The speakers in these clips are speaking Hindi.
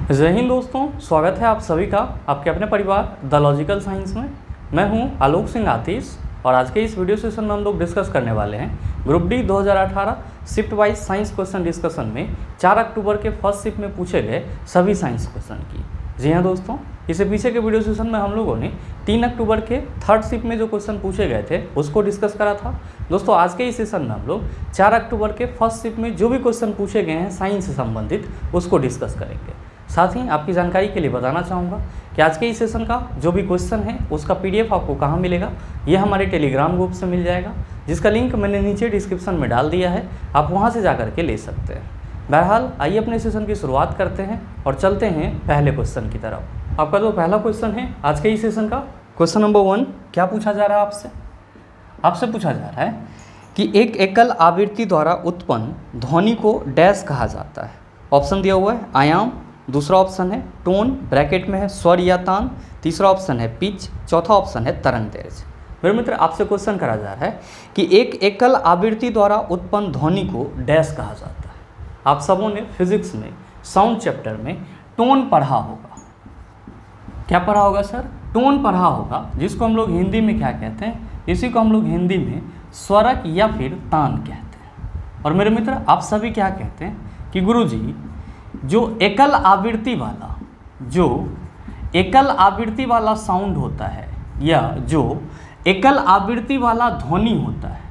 जय हिंद दोस्तों, स्वागत है आप सभी का आपके अपने परिवार द लॉजिकल साइंस में। मैं हूं आलोक सिंह आतिश और आज के इस वीडियो सेशन में हम लोग डिस्कस करने वाले हैं group D 2018 shift wise science question discussion में 4 अक्टूबर के फर्स्ट शिफ्ट में पूछे गए सभी साइंस क्वेश्चन की। जी हाँ दोस्तों, इससे पीछे के वीडियो सेशन में हम लोगों ने 3 अक्टूबर के थर्ड शिफ्ट में जो क्वेश्चन पूछे गए थे उसको डिस्कस करा था। दोस्तों आज के इस सेशन में हम लोग 4 अक्टूबर के फर्स्ट शिफ्ट में जो भी क्वेश्चन पूछे गए हैं साइंस से संबंधित उसको डिस्कस करेंगे। साथ ही आपकी जानकारी के लिए बताना चाहूँगा कि आज के इस सेशन का जो भी क्वेश्चन है उसका PDF आपको कहाँ मिलेगा, ये हमारे टेलीग्राम ग्रुप से मिल जाएगा, जिसका लिंक मैंने नीचे डिस्क्रिप्शन में डाल दिया है, आप वहाँ से जा के ले सकते हैं। बहरहाल आइए अपने सेशन की शुरुआत करते हैं और चलते हैं पहले क्वेश्चन की तरफ। आपका जो पहला क्वेश्चन है आज के इस सेशन का, क्वेश्चन नंबर 1 क्या पूछा जा रहा है आपसे पूछा जा रहा है कि एक एकल आवृत्ति द्वारा उत्पन्न ध्वनि को डैश कहा जाता है। ऑप्शन दिया हुआ है आयाम, दूसरा ऑप्शन है टोन ब्रैकेट में है स्वर या तान, तीसरा ऑप्शन है पिच, चौथा ऑप्शन है तरंग दैर्ध्य। मेरे मित्र आपसे क्वेश्चन करा जा रहा है कि एक एकल आवृत्ति द्वारा उत्पन्न ध्वनि को डैश कहा जाता है। आप सबों ने फिजिक्स में साउंड चैप्टर में टोन पढ़ा होगा। क्या पढ़ा होगा सर? टोन पढ़ा होगा, जिसको हम लोग हिंदी में क्या कहते हैं? इसी को हम लोग हिंदी में स्वरक या फिर तान कहते हैं। और मेरे मित्र आप सभी क्या कहते हैं कि गुरुजी जो एकल आवृत्ति वाला साउंड होता है या जो एकल आवृत्ति वाला ध्वनि होता है,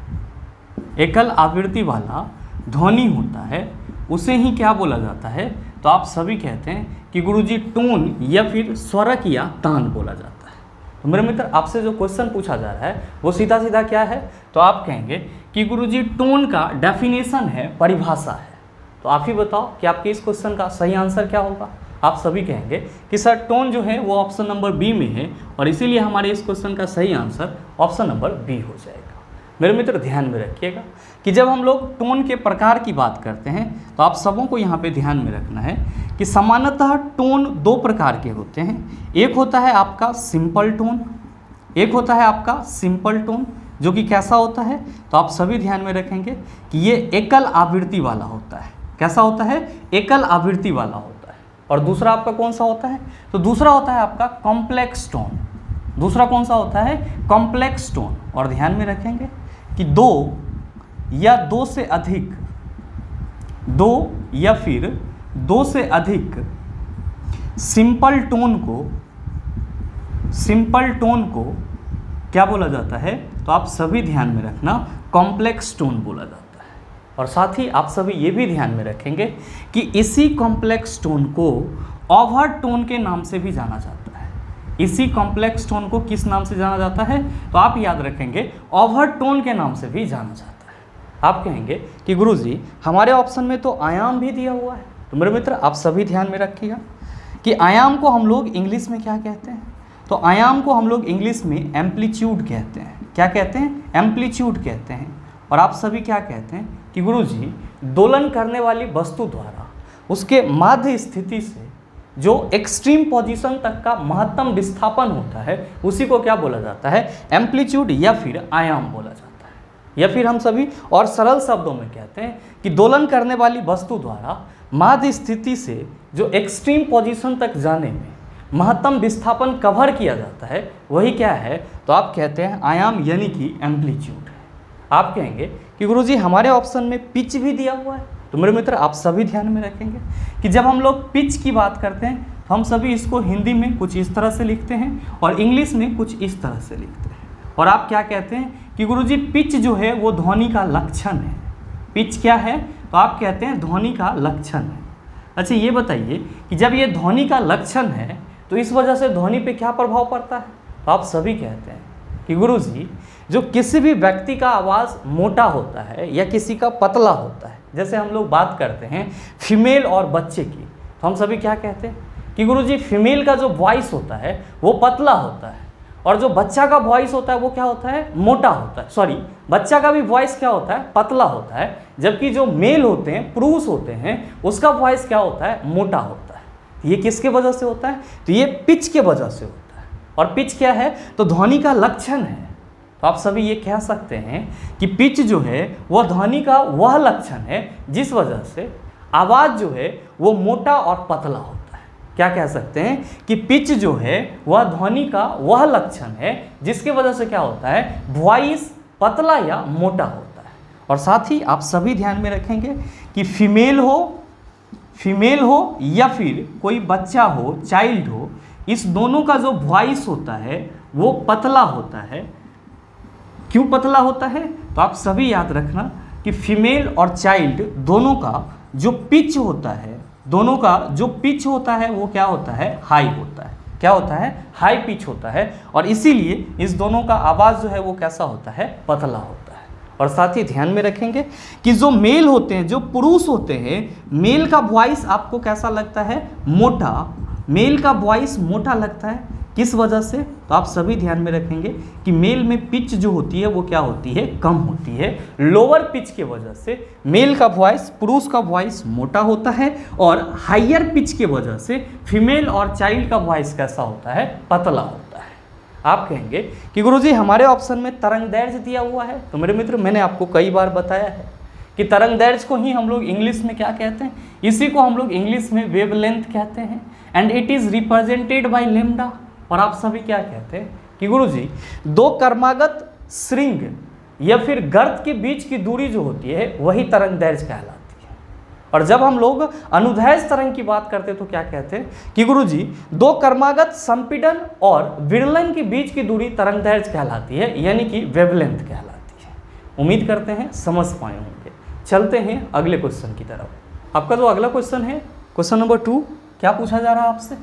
एकल आवृत्ति वाला ध्वनि होता है, उसे ही क्या बोला जाता है? तो आप सभी कहते हैं कि गुरुजी टोन या फिर स्वरक या तान बोला जाता है। तो मेरे मित्र आपसे जो क्वेश्चन पूछा जा रहा है वो सीधा सीधा क्या है? तो आप कहेंगे कि गुरुजी टोन का डेफिनेशन है, परिभाषा है। तो आप ही बताओ कि आपके इस क्वेश्चन का सही आंसर क्या होगा? आप सभी कहेंगे कि सर टोन जो है वो ऑप्शन नंबर बी में है और इसीलिए हमारे इस क्वेश्चन का सही आंसर ऑप्शन नंबर बी हो जाएगा। मेरे मित्र ध्यान में रखिएगा कि जब हम लोग टोन के प्रकार की बात करते हैं तो आप सबों को यहाँ पे ध्यान में रखना है कि सामान्यतः टोन 2 प्रकार के होते हैं। एक होता है आपका सिंपल टोन, जो कि कैसा होता है? तो आप सभी ध्यान में रखेंगे कि ये एकल आवृत्ति वाला होता है। कैसा होता है? एकल आवृत्ति वाला होता है। और दूसरा आपका कौन सा होता है? तो दूसरा होता है आपका कॉम्प्लेक्स टोन। दूसरा कौन सा होता है? Complex tone. और ध्यान में रखेंगे कि 2 या 2 से अधिक सिंपल टोन को क्या बोला जाता है? तो आप सभी ध्यान में रखना, कॉम्प्लेक्स टोन बोला जाता है। और साथ ही आप सभी ये भी ध्यान में रखेंगे कि इसी कॉम्प्लेक्स टोन को ओवर टोन के नाम से भी जाना जाता है। इसी कॉम्प्लेक्स टोन को किस नाम से जाना जाता है? तो आप याद रखेंगे ओवर टोन के नाम से भी जाना जाता है। आप कहेंगे कि गुरुजी हमारे ऑप्शन में तो आयाम भी दिया हुआ है। तो मेरे मित्र आप सभी ध्यान में रखिएगा कि आयाम को हम लोग इंग्लिश में क्या कहते हैं? तो आयाम को हम लोग इंग्लिश में एम्पलीट्यूड कहते हैं। क्या कहते हैं? एम्पलीट्यूड कहते हैं। और आप सभी क्या कहते हैं कि गुरुजी दोलन करने वाली वस्तु द्वारा उसके माध्य स्थिति से जो एक्सट्रीम पोजीशन तक का महत्तम विस्थापन होता है उसी को क्या बोला जाता है? एम्पलीट्यूड या फिर आयाम बोला जाता है। या फिर हम सभी और सरल शब्दों में कहते हैं कि दोलन करने वाली वस्तु द्वारा माध्य स्थिति से जो एक्सट्रीम पोजीशन तक जाने में महत्तम विस्थापन कवर किया जाता है वही क्या है? तो आप कहते हैं आयाम यानी कि एम्पलीट्यूड है। आप कहेंगे कि गुरुजी हमारे ऑप्शन में पिच भी दिया हुआ है। तो मेरे मित्र आप सभी ध्यान में रखेंगे कि जब हम लोग पिच की बात करते हैं तो हम सभी इसको हिंदी में कुछ इस तरह से लिखते हैं और इंग्लिश में कुछ इस तरह से लिखते हैं। और आप क्या कहते हैं कि गुरुजी पिच जो है वो ध्वनि का लक्षण है। पिच क्या है? तो आप कहते हैं ध्वनि का लक्षण है। अच्छा ये बताइए कि जब ये ध्वनि का लक्षण है तो इस वजह से ध्वनि पे क्या प्रभाव पड़ता है? तो आप सभी कहते हैं कि गुरुजी जो किसी भी व्यक्ति का आवाज़ मोटा होता है या किसी का पतला होता है, जैसे हम लोग बात करते हैं फीमेल और बच्चे की, तो हम सभी क्या कहते हैं कि गुरुजी फीमेल का जो वॉइस होता है वो पतला होता है और जो बच्चा का वॉइस होता है वो क्या होता है? मोटा होता है। सॉरी, बच्चा का भी वॉइस क्या होता है? पतला होता है, जबकि जो मेल होते हैं, पुरुष होते हैं, उसका वॉइस क्या होता है? मोटा होता है। ये किसके वजह से होता है? तो ये पिच के वजह से होता है। और पिच क्या है? तो ध्वनि का लक्षण है। तो आप सभी ये कह सकते हैं कि पिच जो है वह ध्वनि का वह लक्षण है जिस वजह से आवाज़ जो है वो मोटा और पतला होता है। क्या कह सकते हैं कि पिच जो है वह ध्वनि का वह लक्षण है जिसकी वजह से क्या होता है, वॉइस पतला या मोटा होता है। और साथ ही आप सभी ध्यान में रखेंगे कि फीमेल हो या फिर कोई बच्चा हो, चाइल्ड हो, इस दोनों का जो वॉइस होता है वो पतला होता है। क्यों पतला होता है? तो आप सभी याद रखना कि फीमेल और चाइल्ड दोनों का जो पिच होता है, दोनों का जो पिच होता है वो क्या होता है, हाई होता है। क्या होता है, हाई पिच होता है। और इसीलिए इस दोनों का आवाज़ जो है वो कैसा होता है, पतला होता है। और साथ ही ध्यान में रखेंगे कि जो मेल होते हैं, जो पुरुष होते हैं, मेल का वॉइस आपको कैसा लगता है, मोटा। मेल का वॉइस मोटा लगता है, किस वजह से? तो आप सभी ध्यान में रखेंगे कि मेल में पिच जो होती है वो क्या होती है, कम होती है। लोअर पिच के वजह से मेल का वॉइस, पुरुष का वॉइस मोटा होता है, और हायर पिच के वजह से फीमेल और चाइल्ड का वॉइस कैसा होता है, पतला होता है। आप कहेंगे कि गुरुजी हमारे ऑप्शन में तरंगदैर्घ्य दिया हुआ है। तो मेरे मित्र, मैंने आपको कई बार बताया है कि तरंगदैर्घ्य को ही हम लोग इंग्लिश में क्या कहते हैं, इसी को हम लोग इंग्लिश में वेवलेंथ कहते हैं, and it is represented by lambda. और आप सभी क्या कहते हैं कि गुरुजी दो कर्मागत श्रृंग या फिर गर्त के बीच की दूरी जो होती है वही तरंगदैर्घ्य कहलाती है। और जब हम लोग अनुदैर्घ्य तरंग की बात करते हैं तो क्या कहते हैं कि गुरुजी दो कर्मागत संपीड़न और विरलन के बीच की दूरी तरंगदैर्घ्य कहलाती है, यानी कि वेवलेंथ कहलाती है। उम्मीद करते हैं समझ पाए होंगे। चलते हैं अगले क्वेश्चन की तरफ। आपका जो अगला क्वेश्चन है, क्वेश्चन नंबर 2, क्या पूछा जा रहा है आपसे?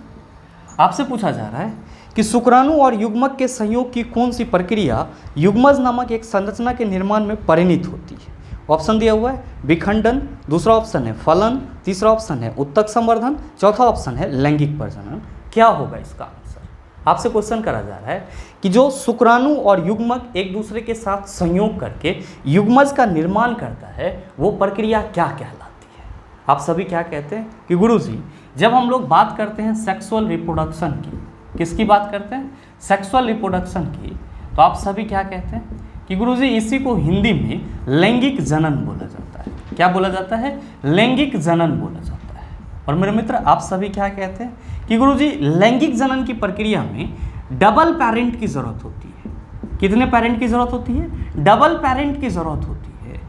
आपसे पूछा जा रहा है कि शुक्राणु और युग्मक के संयोग की कौन सी प्रक्रिया युग्मज नामक एक संरचना के निर्माण में परिणत होती है? ऑप्शन दिया हुआ है विखंडन, दूसरा ऑप्शन है फलन, तीसरा ऑप्शन है उत्तक संवर्धन, चौथा ऑप्शन है लैंगिक प्रजनन। क्या होगा इसका आंसर? आपसे क्वेश्चन करा जा रहा है कि जो शुक्राणु और युग्मक एक दूसरे के साथ संयोग करके युग्मज का निर्माण करता है वो प्रक्रिया क्या कहलाती है? आप सभी क्या कहते हैं कि गुरुजी जब हम लोग बात करते हैं सेक्सुअल रिप्रोडक्शन की, किसकी बात करते हैं? सेक्सुअल रिप्रोडक्शन की, तो आप सभी क्या कहते हैं कि गुरुजी इसी को हिंदी में लैंगिक जनन बोला जाता है। क्या बोला जाता है? लैंगिक जनन बोला जाता है। और मेरे मित्र, आप सभी क्या कहते हैं कि गुरुजी लैंगिक जनन की प्रक्रिया में डबल पेरेंट की ज़रूरत होती है। कितने पेरेंट की ज़रूरत होती है? डबल पेरेंट की ज़रूरत होती है।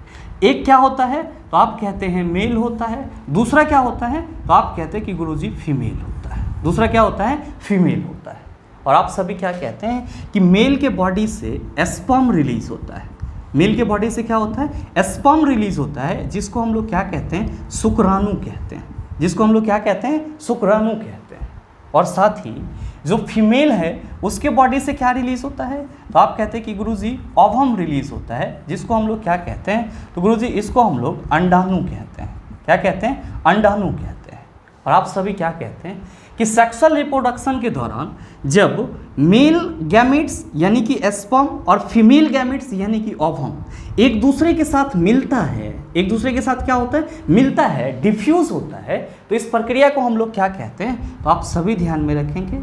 एक क्या होता है? तो आप कहते हैं मेल होता है। दूसरा क्या होता है? तो आप कहते हैं कि गुरुजी फीमेल होता है। दूसरा क्या होता है? फीमेल होता है। और आप सभी क्या कहते हैं कि मेल के बॉडी से स्पर्म रिलीज होता है। मेल के बॉडी से क्या होता है? स्पर्म रिलीज होता है, जिसको हम लोग क्या कहते हैं? शुक्राणु कहते हैं। जिसको हम लोग क्या कहते हैं? शुक्राणु कहते हैं। और साथ ही जो फीमेल है उसके बॉडी से क्या रिलीज होता है? तो आप कहते हैं कि गुरुजी ओवम रिलीज होता है, जिसको हम लोग क्या कहते हैं? तो गुरुजी इसको हम लोग अंडाणु कहते हैं। क्या कहते हैं? अंडाणु कहते हैं। और आप सभी क्या कहते हैं कि सेक्सुअल रिप्रोडक्शन के दौरान जब मेल गैमेट्स यानी कि स्पर्म और फीमेल गैमेट्स यानी कि ओवम एक दूसरे के साथ मिलता है, एक दूसरे के साथ क्या होता है? मिलता है, डिफ्यूज होता है, तो इस प्रक्रिया को हम लोग क्या कहते हैं? तो आप सभी ध्यान में रखेंगे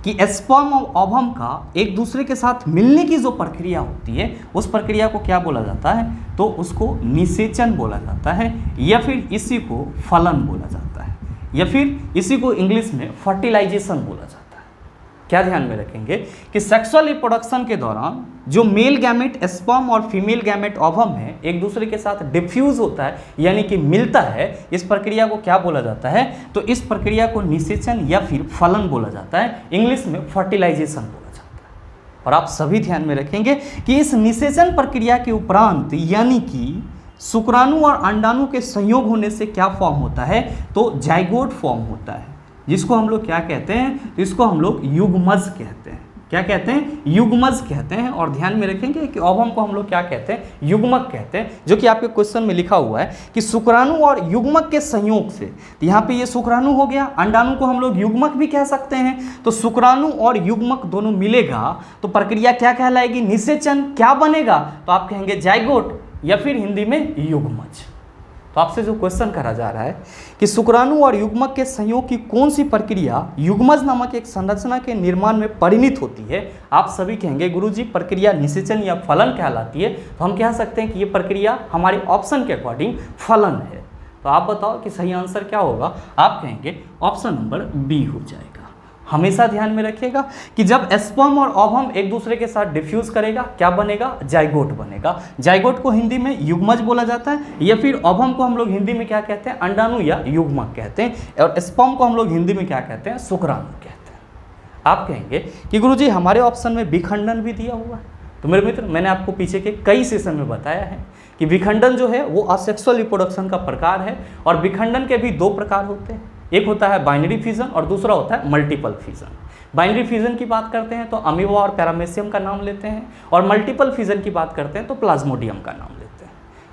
कि स्पर्म और ओवम का एक दूसरे के साथ मिलने की जो प्रक्रिया होती है उस प्रक्रिया को क्या बोला जाता है? तो उसको निषेचन बोला जाता है, या फिर इसी को फलन बोला जाता है, या फिर इसी को इंग्लिश में फर्टिलाइजेशन बोला जाता है। क्या ध्यान में रखेंगे कि सेक्सुअल रिप्रोडक्शन के दौरान जो मेल गैमेट स्पर्म और फीमेल गैमेट ओवम है एक दूसरे के साथ डिफ्यूज होता है, यानी कि मिलता है, इस प्रक्रिया को क्या बोला जाता है? तो इस प्रक्रिया को निषेचन या फिर फलन बोला जाता है, इंग्लिश में फर्टिलाइजेशन बोला जाता है। और आप सभी ध्यान में रखेंगे कि इस निषेचन प्रक्रिया के उपरांत यानी कि शुक्राणु और अंडाणु के संयोग होने से क्या फॉर्म होता है? तो जाइगोट फॉर्म होता है, जिसको हम लोग क्या कहते हैं? तो इसको हम लोग युग्मज कहते हैं। क्या कहते हैं? युग्मज कहते हैं। और ध्यान में रखेंगे कि ओवम को हम लोग क्या कहते हैं? युग्मक कहते हैं, जो कि आपके क्वेश्चन में लिखा हुआ है कि शुक्राणु और युग्मक के संयोग से, तो यहाँ पे ये शुक्राणु हो गया, अंडाणु को हम लोग युग्मक भी कह सकते हैं। तो शुक्राणु और युग्मक दोनों मिलेगा तो प्रक्रिया क्या कहलाएगी? निषेचन। क्या बनेगा? तो आप कहेंगे जाइगोट, या फिर हिंदी में युग्मज। तो आपसे जो क्वेश्चन करा जा रहा है कि शुक्राणु और युग्मक के संयोग की कौन सी प्रक्रिया युग्मज नामक एक संरचना के निर्माण में परिणत होती है? आप सभी कहेंगे गुरुजी प्रक्रिया निषेचन या फलन कहलाती है। तो हम कह सकते हैं कि ये प्रक्रिया हमारे ऑप्शन के अकॉर्डिंग फलन है। तो आप बताओ कि सही आंसर क्या होगा। आप कहेंगे ऑप्शन नंबर बी हो जाएगा। हमेशा ध्यान में रखिएगा कि जब स्पर्म और ओवम एक दूसरे के साथ डिफ्यूज करेगा क्या बनेगा, जाइगोट बनेगा। जाइगोट को हिंदी में युग्मज बोला जाता है, या फिर ओवम को हम लोग हिंदी में क्या कहते हैं, अंडाणु या युग्मक कहते हैं, और स्पर्म को हम लोग हिंदी में क्या कहते हैं, शुक्राणु कहते हैं। आप कहेंगे कि गुरुजी हमारे ऑप्शन में विखंडन भी दिया हुआ है। तो मेरे मित्र, मैंने आपको पीछे के कई सेशन में बताया है कि विखंडन जो है वो असेक्सुअल रिप्रोडक्शन का प्रकार है, और विखंडन के भी दो प्रकार होते हैं। एक होता है बाइनरी फिजन और दूसरा होता है मल्टीपल फिजन। बाइनरी फिजन की बात करते हैं तो अमीबा और पैरामेसियम का नाम लेते हैं, और मल्टीपल फिजन की बात करते हैं तो प्लाज्मोडियम का नाम लेते हैं।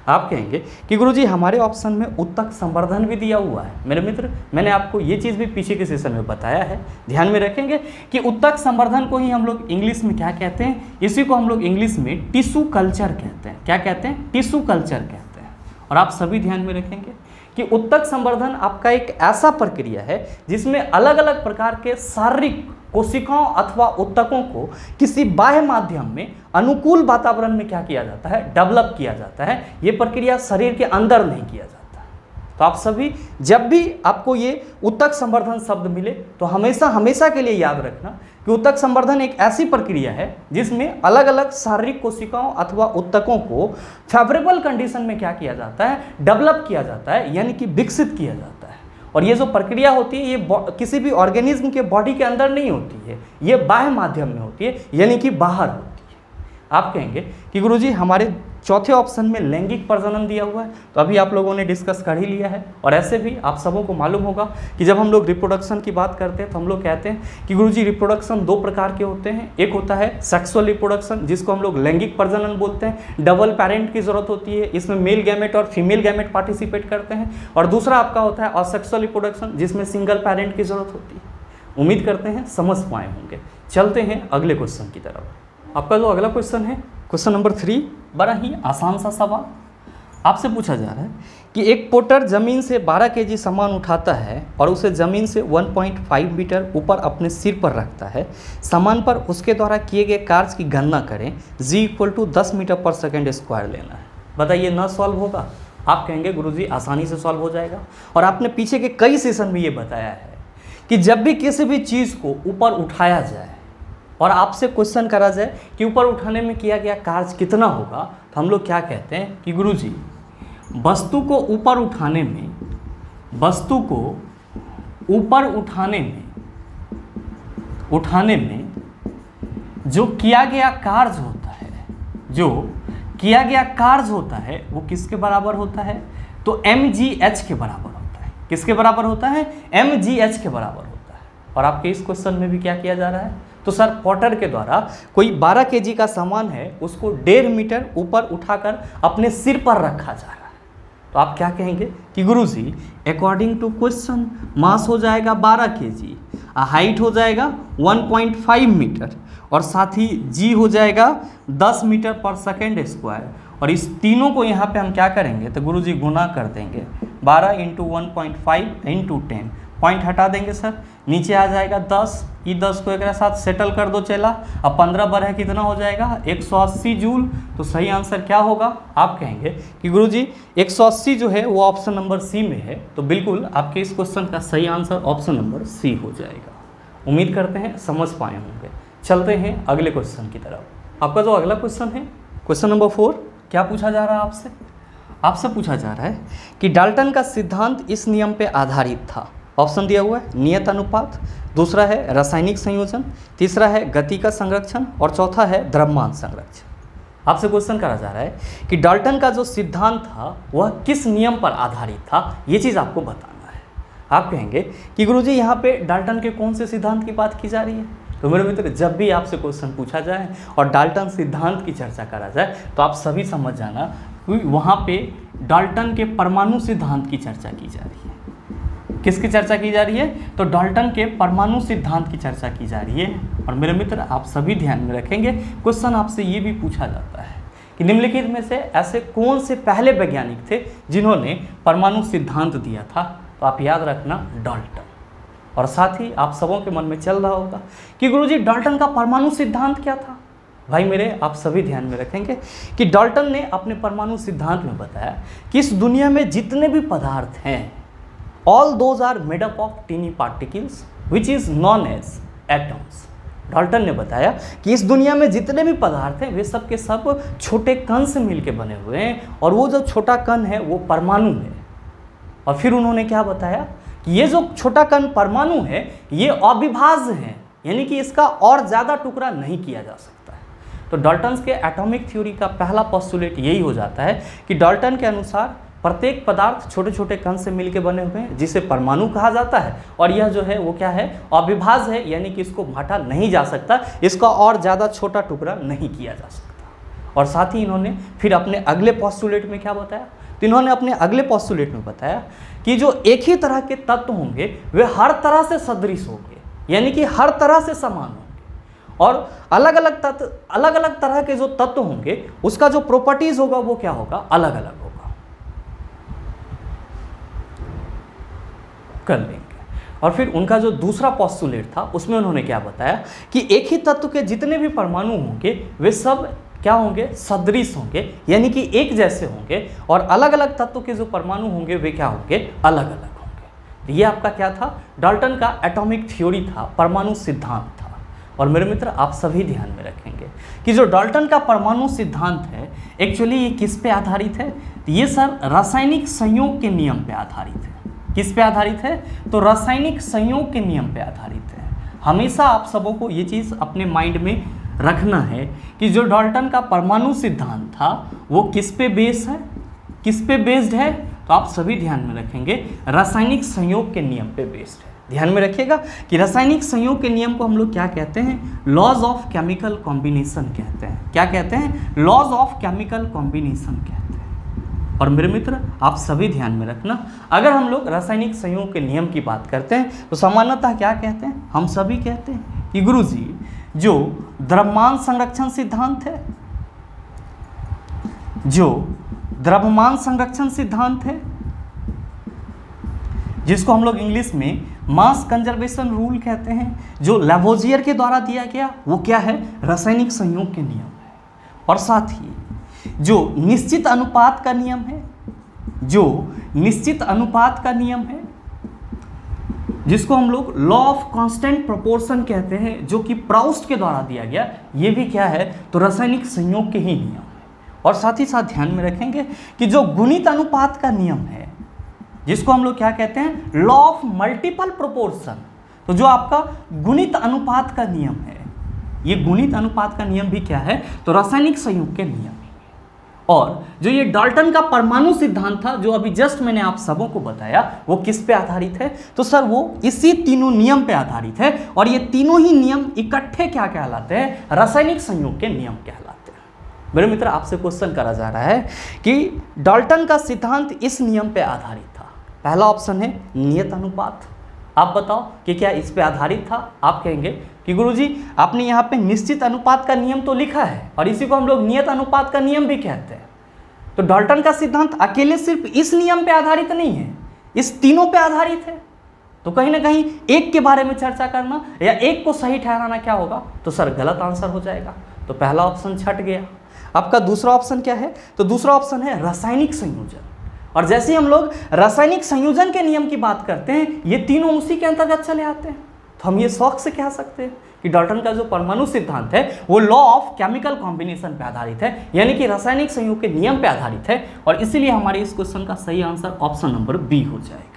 आप कहेंगे कि गुरुजी हमारे ऑप्शन में उत्तक संवर्धन भी दिया हुआ है। मेरे मित्र, मैंने आपको ये चीज़ भी पीछे के सेशन में बताया है, ध्यान में रखेंगे कि उत्तक संवर्धन को ही हम लोग इंग्लिश में क्या कहते हैं, इसी को हम लोग इंग्लिश में टिश्यू कल्चर कहते हैं। क्या कहते हैं, टिश्यू कल्चर कहते हैं। और आप सभी ध्यान में रखेंगे कि उत्तक संवर्धन आपका एक ऐसा प्रक्रिया है जिसमें अलग अलग प्रकार के शारीरिक कोशिकाओं अथवा उत्तकों को किसी बाह्य माध्यम में अनुकूल वातावरण में क्या किया जाता है, डेवलप किया जाता है। ये प्रक्रिया शरीर के अंदर नहीं किया जाता। तो आप सभी जब भी आपको ये उत्तक संवर्धन शब्द मिले तो हमेशा के लिए याद रखना कि उत्तक संवर्धन एक ऐसी प्रक्रिया है जिसमें अलग अलग शारीरिक कोशिकाओं अथवा उत्तकों को फेवरेबल कंडीशन में क्या किया जाता है, डेवलप किया जाता है, यानी कि विकसित किया जाता है। और ये जो प्रक्रिया होती है ये किसी भी ऑर्गेनिज्म के बॉडी के अंदर नहीं होती है, ये बाह्य माध्यम में होती है, यानी कि बाहर होती है। आप कहेंगे कि गुरुजी हमारे चौथे ऑप्शन में लैंगिक प्रजनन दिया हुआ है, तो अभी आप लोगों ने डिस्कस कर ही लिया है। और ऐसे भी आप सबों को मालूम होगा कि जब हम लोग रिप्रोडक्शन की बात करते हैं तो हम लोग कहते हैं कि गुरुजी रिप्रोडक्शन दो प्रकार के होते हैं। एक होता है सेक्सुअल रिप्रोडक्शन, जिसको हम लोग लैंगिक प्रजनन बोलते हैं, डबल पेरेंट की जरूरत होती है, इसमें मेल गैमेट और फीमेल गैमेट पार्टिसिपेट करते हैं। और दूसरा आपका होता है असेक्सुअल रिप्रोडक्शन, जिसमें सिंगल पेरेंट की जरूरत होती है। उम्मीद करते हैं समझ पाए होंगे। चलते हैं अगले क्वेश्चन की तरफ। आपका जो अगला क्वेश्चन है, क्वेश्चन नंबर 3, बड़ा ही आसान सा सवाल आपसे पूछा जा रहा है कि एक पोटर ज़मीन से 12 केजी सामान उठाता है और उसे ज़मीन से 1.5 मीटर ऊपर अपने सिर पर रखता है। सामान पर उसके द्वारा किए गए कार्य की गणना करें। G = 10 मीटर पर सेकेंड स्क्वायर लेना है। बताइए ना सॉल्व होगा? आप कहेंगे गुरुजी आसानी से सॉल्व हो जाएगा। और आपने पीछे के कई सेशन में ये बताया है कि जब भी किसी भी चीज़ को ऊपर उठाया जाए और आपसे क्वेश्चन करा जाए कि ऊपर उठाने में किया गया कार्य कितना होगा, तो हम लोग क्या कहते हैं कि गुरुजी वस्तु को ऊपर उठाने में जो किया गया कार्य होता है वो किसके बराबर होता है? तो mgh के बराबर होता है। किसके बराबर होता है? mgh के बराबर होता है। और आपके इस क्वेश्चन में भी क्या किया जा रहा है? तो सर पोटर के द्वारा कोई 12 केजी का सामान है उसको 1.5 मीटर ऊपर उठाकर अपने सिर पर रखा जा रहा है। तो आप क्या कहेंगे कि गुरुजी अकॉर्डिंग टू क्वेश्चन मास हो जाएगा 12 केजी, हाइट हो जाएगा 1.5 मीटर, और साथ ही जी हो जाएगा 10 मीटर पर सेकेंड स्क्वायर। और इस तीनों को यहाँ पे हम क्या करेंगे तो गुरुजी गुना कर देंगे। 12 × 1.5 × 10, पॉइंट हटा देंगे सर, नीचे आ जाएगा 10। ये 10 को एक साथ सेटल कर दो चला। अब 15 बार है कितना हो जाएगा? 180 जूल। तो सही आंसर क्या होगा? आप कहेंगे कि गुरुजी 180 जो है वो ऑप्शन नंबर सी में है। तो बिल्कुल आपके इस क्वेश्चन का सही आंसर ऑप्शन नंबर सी हो जाएगा। उम्मीद करते हैं समझ पाए होंगे। चलते हैं अगले क्वेश्चन की तरफ। आपका जो अगला क्वेश्चन है, क्वेश्चन नंबर 4, क्या पूछा जा रहा है आपसे? आपसे पूछा जा रहा है कि डाल्टन का सिद्धांत इस नियम पे आधारित था। ऑप्शन दिया हुआ है नियत अनुपात, दूसरा है रासायनिक संयोजन, तीसरा है गति का संरक्षण, और चौथा है द्रव्यमान संरक्षण। आपसे क्वेश्चन करा जा रहा है कि डाल्टन का जो सिद्धांत था वह किस नियम पर आधारित था, ये चीज़ आपको बताना है। आप कहेंगे कि गुरुजी यहाँ पे डाल्टन के कौन से सिद्धांत की बात की जा रही है? तो मेरे मित्र, जब भी आपसे क्वेश्चन पूछा जाए और डाल्टन सिद्धांत की चर्चा करा जाए तो आप सभी समझ जाना कि वहाँ पे डाल्टन के परमाणु सिद्धांत की चर्चा की जा रही है। किसकी चर्चा की जा रही है? तो डाल्टन के परमाणु सिद्धांत की चर्चा की जा रही है। और मेरे मित्र, आप सभी ध्यान में रखेंगे, क्वेश्चन आपसे ये भी पूछा जाता है कि निम्नलिखित में से ऐसे कौन से पहले वैज्ञानिक थे जिन्होंने परमाणु सिद्धांत दिया था? तो आप याद रखना डाल्टन। और साथ ही आप सबों के मन में चल रहा होगा कि गुरुजी डाल्टन का परमाणु सिद्धांत क्या था? भाई मेरे, आप सभी ध्यान में रखेंगे कि डाल्टन ने अपने परमाणु सिद्धांत में बताया कि इस दुनिया में जितने भी पदार्थ हैं, all those are made up of tiny particles which is known as atoms. Dalton ने बताया कि इस दुनिया में जितने भी पदार्थ हैं वे सब के सब छोटे कण से मिलकर बने हुए हैं, और वो जो छोटा कण है वो परमाणु है। और फिर उन्होंने क्या बताया कि ये जो छोटा कण परमाणु है ये अविभाज्य है, यानी कि इसका और ज़्यादा टुकड़ा नहीं किया जा सकता है। तो डाल्टन के एटॉमिक थ्योरी का पहला पोस्टुलेट यही हो जाता है कि डाल्टन के अनुसार प्रत्येक पदार्थ छोटे छोटे कण से मिलकर बने हुए हैं जिसे परमाणु कहा जाता है, और यह जो है वो क्या है, अविभाज्य है, यानी कि इसको बांटा नहीं जा सकता, इसका और ज़्यादा छोटा टुकड़ा नहीं किया जा सकता। और साथ ही इन्होंने फिर अपने अगले पोस्टुलेट में क्या बताया, तो इन्होंने अपने अगले पोस्टुलेट में बताया कि जो एक ही तरह के तत्व होंगे वे हर तरह से सदृश होंगे, यानी कि हर तरह से समान होंगे, और अलग अलग तरह के जो तत्व होंगे उसका जो प्रॉपर्टीज होगा वो क्या होगा, अलग अलग होगा। कर लेंगे। और फिर उनका जो दूसरा पोस्टुलेट था उसमें उन्होंने क्या बताया कि एक ही तत्व के जितने भी परमाणु होंगे वे सब क्या होंगे, सदृश होंगे, यानी कि एक जैसे होंगे, और अलग अलग तत्व के जो परमाणु होंगे वे क्या होंगे, अलग अलग होंगे। तो ये आपका क्या था, डाल्टन का एटॉमिक थ्योरी था, परमाणु सिद्धांत था। और मेरे मित्र, आप सभी ध्यान में रखेंगे कि जो डाल्टन का परमाणु सिद्धांत है एक्चुअली ये किस पे आधारित है, तो ये सर रासायनिक संयोग के नियम पे आधारित है। किस पे आधारित है, तो रासायनिक संयोग के नियम पे आधारित है। हमेशा आप सबों को ये चीज़ अपने माइंड में रखना है कि जो डाल्टन का परमाणु सिद्धांत था वो किस पे बेस है, किस पे बेस्ड है, तो आप सभी ध्यान में रखेंगे रासायनिक संयोग के नियम पे बेस्ड है। ध्यान में रखिएगा कि रासायनिक संयोग के नियम को हम लोग क्या कहते हैं, लॉज ऑफ केमिकल कॉम्बिनेशन कहते हैं। क्या कहते हैं, लॉज ऑफ केमिकल कॉम्बिनेशन कहते हैं। और मेरे मित्र, आप सभी ध्यान में रखना, अगर हम लोग रासायनिक संयोग के नियम की बात करते हैं तो सामान्यतः क्या कहते हैं, हम सभी कहते हैं कि गुरुजी जो द्रव्यमान संरक्षण सिद्धांत है, जो द्रव्यमान संरक्षण सिद्धांत है, जिसको हम लोग इंग्लिश में मास कंजर्वेशन रूल कहते हैं, जो लैवोजियर के द्वारा दिया गया, वो क्या है, रासायनिक संयोग के नियम है। और साथ ही जो निश्चित अनुपात का नियम है, जो निश्चित अनुपात का नियम है, जिसको हम लोग लॉ ऑफ कांस्टेंट प्रोपोर्शन कहते हैं, जो कि प्राउस्ट के द्वारा दिया गया, ये भी क्या है, तो रासायनिक संयोग के ही नियम है। और साथ ही साथ ध्यान में रखेंगे कि जो गुणित अनुपात का नियम है, जिसको हम लोग क्या कहते हैं, लॉ ऑफ मल्टीपल प्रोपोर्शन, तो जो आपका गुणित अनुपात का नियम है, ये गुणित अनुपात का नियम भी क्या है, तो रासायनिक संयोग के नियम है। और जो ये डाल्टन का परमाणु सिद्धांत था, जो अभी जस्ट मैंने आप सबों को बताया, वो किस पे आधारित है, तो सर वो इसी तीनों नियम पे आधारित है। और ये तीनों ही नियम इकट्ठे क्या कहलाते हैं, रासायनिक संयोग के नियम कहलाते हैं। मेरे मित्र, आपसे क्वेश्चन करा जा रहा है कि डाल्टन का सिद्धांत इस नियम पे आधारित था। पहला ऑप्शन है नियत अनुपात। आप बताओ कि क्या इस पे आधारित था। आप कहेंगे कि गुरुजी आपने यहाँ पे निश्चित अनुपात का नियम तो लिखा है, और इसी को हम लोग नियत अनुपात का नियम भी कहते हैं। तो डाल्टन का सिद्धांत अकेले सिर्फ इस नियम पे आधारित नहीं है, इस तीनों पे आधारित है। तो कहीं ना कहीं एक के बारे में चर्चा करना या एक को सही ठहराना क्या होगा, तो सर गलत आंसर हो जाएगा। तो पहला ऑप्शन छट गया। आपका दूसरा ऑप्शन क्या है, तो दूसरा ऑप्शन है रासायनिक संयोजन। और जैसे ही हम लोग रासायनिक संयोजन के नियम की बात करते हैं, ये तीनों उसी के अंतर्गत चले आते हैं। तो हम ये शौक से कह सकते हैं कि डाल्टन का जो परमाणु सिद्धांत है वो लॉ ऑफ केमिकल कॉम्बिनेशन पे आधारित है, यानी कि रासायनिक संयोग के नियम पे आधारित है। और इसीलिए हमारे इस क्वेश्चन का सही आंसर ऑप्शन नंबर बी हो जाएगा।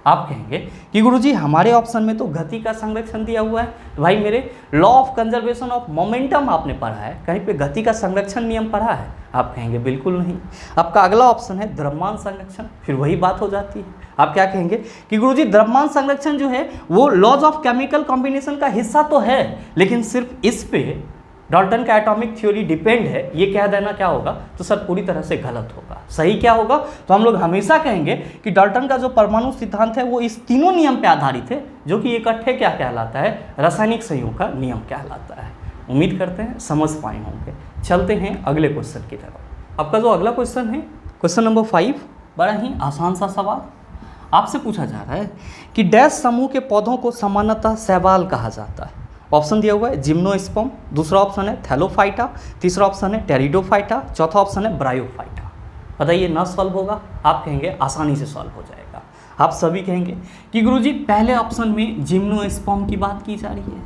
आप कहेंगे कि गुरुजी हमारे ऑप्शन में तो गति का संरक्षण दिया हुआ है। तो भाई मेरे, law of conservation of momentum आपने पढ़ा है, कहीं पे गति का संरक्षण नियम पढ़ा है? आप कहेंगे बिल्कुल नहीं। आपका अगला ऑप्शन है द्रव्यमान संरक्षण। फिर वही बात हो जाती है। आप क्या कहेंगे कि गुरुजी द्रव्यमान संरक्षण जो है वो लॉज ऑफ केमिकल कॉम्बिनेशन का हिस्सा तो है, लेकिन सिर्फ इस पे डाल्टन का एटॉमिक थ्योरी डिपेंड है, ये कह देना क्या होगा, तो सर पूरी तरह से गलत होगा। सही क्या होगा, तो हम लोग हमेशा कहेंगे कि डाल्टन का जो परमाणु सिद्धांत है वो इस तीनों नियम पे आधारित है, जो कि इकट्ठे क्या कहलाता है, रासायनिक संयोग का नियम कहलाता है। उम्मीद करते हैं समझ पाए होंगे। चलते हैं अगले क्वेश्चन की तरफ। आपका जो अगला क्वेश्चन है, क्वेश्चन नंबर 5, बड़ा ही आसान सा सवाल आपसे पूछा जा रहा है कि डैश समूह के पौधों को सामान्यतः शैवाल कहा जाता है। ऑप्शन दिया हुआ है जिम्नोस्पर्म, दूसरा ऑप्शन है थैलोफाइटा, तीसरा ऑप्शन है टेरिडोफाइटा, चौथा ऑप्शन है ब्रायोफाइटा। बताइए ना सॉल्व होगा? आप कहेंगे आसानी से सॉल्व हो जाएगा। आप सभी कहेंगे कि गुरुजी पहले ऑप्शन में जिम्नोस्पर्म की बात की जा रही है,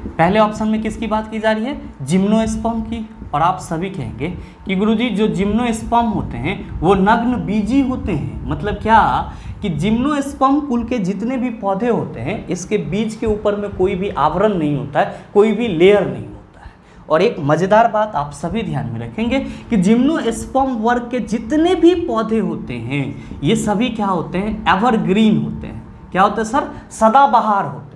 पहले ऑप्शन में किसकी बात की जा रही है? जिम्नोस्पर्म की। और आप सभी कहेंगे कि गुरुजी जो जिम्नोस्पर्म होते हैं वो नग्न बीजी होते हैं। मतलब क्या कि जिम्नोस्पर्म कुल के जितने भी पौधे होते हैं इसके बीज के ऊपर में कोई भी आवरण नहीं होता है, कोई भी लेयर नहीं होता है। और एक मज़ेदार बात आप सभी ध्यान में रखेंगे कि जिम्नोस्पर्म वर्ग के जितने भी पौधे होते हैं ये सभी क्या होते हैं? एवरग्रीन होते हैं। क्या होते हैं सर? सदाबहार होते हैं।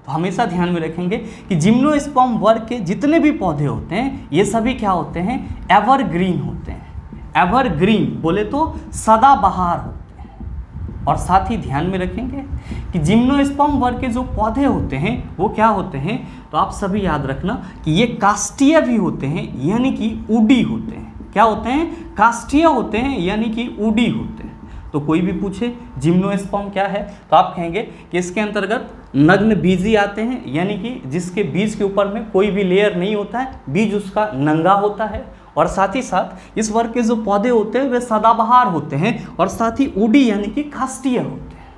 तो हमेशा ध्यान में रखेंगे कि जिम्नोस्पर्म वर्ग के जितने भी पौधे होते हैं ये सभी क्या होते हैं? एवरग्रीन होते हैं। एवरग्रीन बोले तो सदाबहार होते हैं। और साथ ही ध्यान में रखेंगे कि जिम्नोस्पर्म वर्ग के जो पौधे होते हैं वो क्या होते हैं? तो आप सभी याद रखना कि ये काष्ठीय भी होते हैं, यानी कि ऊडी होते हैं। क्या होते हैं? काष्ठीय होते हैं, यानी कि ऊडी होते हैं। तो कोई भी पूछे जिम्नोस्पर्म क्या है तो आप कहेंगे कि इसके अंतर्गत नग्न बीजी आते हैं, यानी कि जिसके बीज के ऊपर में कोई भी लेयर नहीं होता है, बीज उसका नंगा होता है। और साथ ही साथ इस वर्ग के जो पौधे होते हैं वे सदाबहार होते हैं और साथ ही ऊडी यानी कि काष्ठीय होते हैं।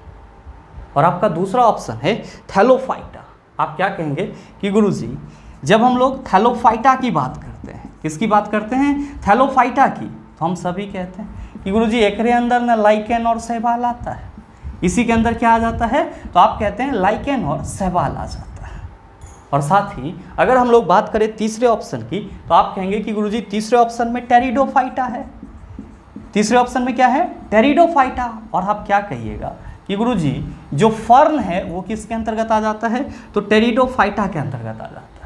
और आपका दूसरा ऑप्शन है थैलोफाइटा। आप क्या कहेंगे कि गुरुजी जब हम लोग थैलोफाइटा की बात करते हैं, किसकी बात करते हैं? थैलोफाइटा की। तो हम सभी कहते हैं कि गुरुजी एकरे अंदर ना लाइकेन और शैवाल आता है, इसी के अंदर क्या आ जाता है? तो आप कहते हैं लाइकेन और शैवाल आ जाता है। और साथ ही अगर हम लोग बात करें तीसरे ऑप्शन की तो आप कहेंगे कि गुरुजी तीसरे ऑप्शन में टेरिडोफाइटा है। तीसरे ऑप्शन में क्या है? टेरिडोफाइटा। और आप क्या कहिएगा कि गुरुजी जो फर्न है वो किसके अंतर्गत आ जाता है? तो टेरिडोफाइटा के अंतर्गत आ जाता है।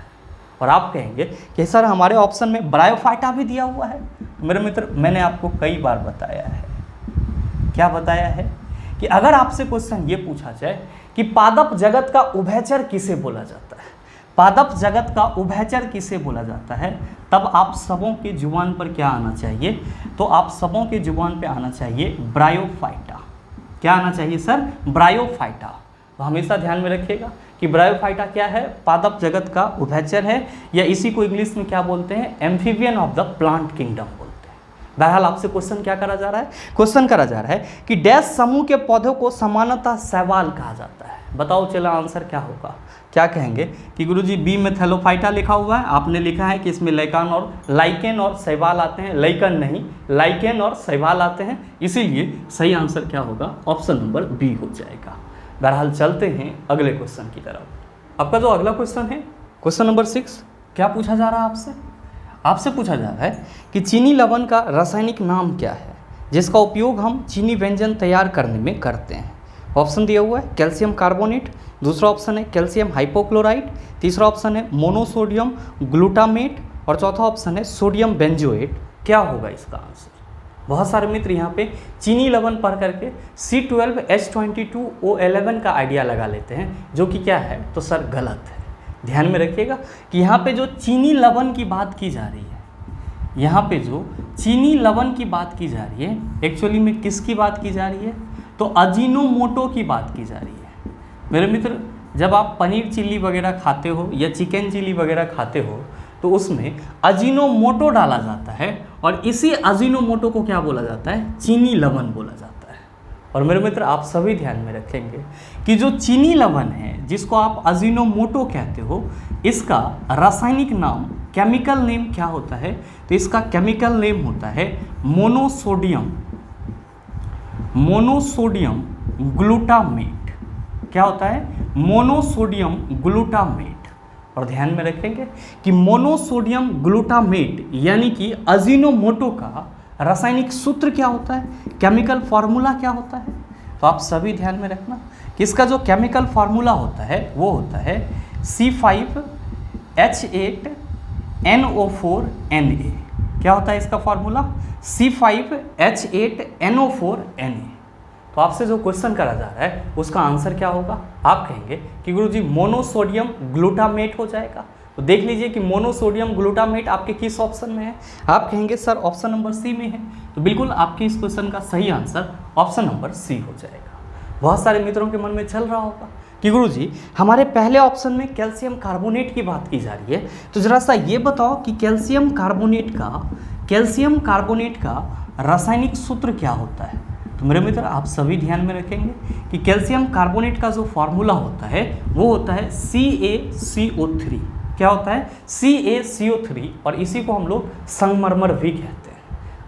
और आप कहेंगे कि सर हमारे ऑप्शन में ब्रायोफाइटा भी दिया हुआ है। मेरे मित्र मैंने आपको कई बार बताया है, क्या बताया है कि अगर आपसे क्वेश्चन ये पूछा जाए कि पादप जगत का उभयचर किसे बोला जाता है, पादप जगत का उभयचर किसे बोला जाता है, तब आप सबों की जुबान पर क्या आना चाहिए? तो आप सबों की जुबान पे आना चाहिए ब्रायोफाइटा। क्या आना चाहिए सर? ब्रायोफाइटा। तो हमेशा ध्यान में रखिएगा कि ब्रायोफाइटा क्या है? पादप जगत का उभयचर है, या इसी को इंग्लिश में क्या बोलते हैं? Amphibian of the plant kingdom बोलते हैं। बहरहाल आपसे क्वेश्चन क्या करा जा रहा है? क्वेश्चन करा जा रहा है कि डैश समूह के पौधों को सामान्यतः शैवाल कहा जाता है। बताओ चला आंसर क्या होगा? क्या कहेंगे कि गुरुजी बी में थैलोफाइटा लिखा हुआ है, आपने लिखा है कि इसमें लाइकेन और शैवाल आते हैं। लाइकन नहीं, लाइकेन और शैवाल आते हैं, इसीलिए सही आंसर क्या होगा? ऑप्शन नंबर बी हो जाएगा। बहरहाल चलते हैं अगले क्वेश्चन की तरफ। आपका जो अगला क्वेश्चन है क्वेश्चन नंबर 6, क्या पूछा जा रहा है आपसे? आपसे पूछा जा रहा है कि चीनी लवण का रासायनिक नाम क्या है जिसका उपयोग हम चीनी व्यंजन तैयार करने में करते हैं? ऑप्शन दिया हुआ है कैल्शियम कार्बोनेट, दूसरा ऑप्शन है कैल्शियम हाइपोक्लोराइड, तीसरा ऑप्शन है मोनोसोडियम ग्लूटामेट और चौथा ऑप्शन है सोडियम बेंजोएट। क्या होगा इसका आंसर? बहुत सारे मित्र यहाँ पे चीनी लवण पढ़ करके C12H22O11 का आइडिया लगा लेते हैं, जो कि क्या है? तो सर गलत है। ध्यान में रखिएगा कि यहाँ पे जो चीनी लवण की बात की जा रही है, यहाँ पे जो चीनी लवण की बात की जा रही है, एक्चुअली में किसकी बात की जा रही है? तो अजीनोमोटो की बात की जा रही है। मेरे मित्र जब आप पनीर चिल्ली वगैरह खाते हो या चिकन चिल्ली वगैरह खाते हो तो उसमें अजीनोमोटो डाला जाता है, और इसी अजीनोमोटो को क्या बोला जाता है? चीनी लवण बोला जाता है। और मेरे मित्र आप सभी ध्यान में रखेंगे कि जो चीनी लवण है जिसको आप अजीनोमोटो कहते हो, इसका रासायनिक नाम, केमिकल नेम क्या होता है? तो इसका केमिकल नेम होता है मोनोसोडियम ग्लूटामेट। क्या होता है? Monosodium glutamate. और ध्यान में रखेंगे कि मोनोसोडियम ग्लूटामेट यानी कि अजीनोमोटो का रासायनिक सूत्र क्या होता है? केमिकल फार्मूला क्या होता है? तो आप सभी ध्यान में रखना कि इसका जो केमिकल फार्मूला होता है वो होता है C5H8NO4Na। क्या होता है इसका फार्मूला? C5H8NO4Na। तो आपसे जो क्वेश्चन करा जा रहा है उसका आंसर क्या होगा? आप कहेंगे कि गुरुजी मोनोसोडियम ग्लूटामेट हो जाएगा। तो देख लीजिए कि मोनोसोडियम ग्लूटामेट आपके किस ऑप्शन में है? आप कहेंगे सर ऑप्शन नंबर सी में है। तो बिल्कुल आपके इस क्वेश्चन का सही आंसर ऑप्शन नंबर सी हो जाएगा। बहुत सारे मित्रों के मन में चल रहा होगा कि गुरुजी हमारे पहले ऑप्शन में कैल्शियम कार्बोनेट की बात की जा रही है, तो ज़रा सा ये बताओ कि कैल्शियम कार्बोनेट का रासायनिक सूत्र क्या होता है। तो मेरे मित्र आप सभी ध्यान में रखेंगे कि कैल्शियम कार्बोनेट का जो फॉर्मूला होता है वो होता है CaCO3। क्या होता है? CaCO3, और इसी को हम लोग संगमरमर भी कहते हैं।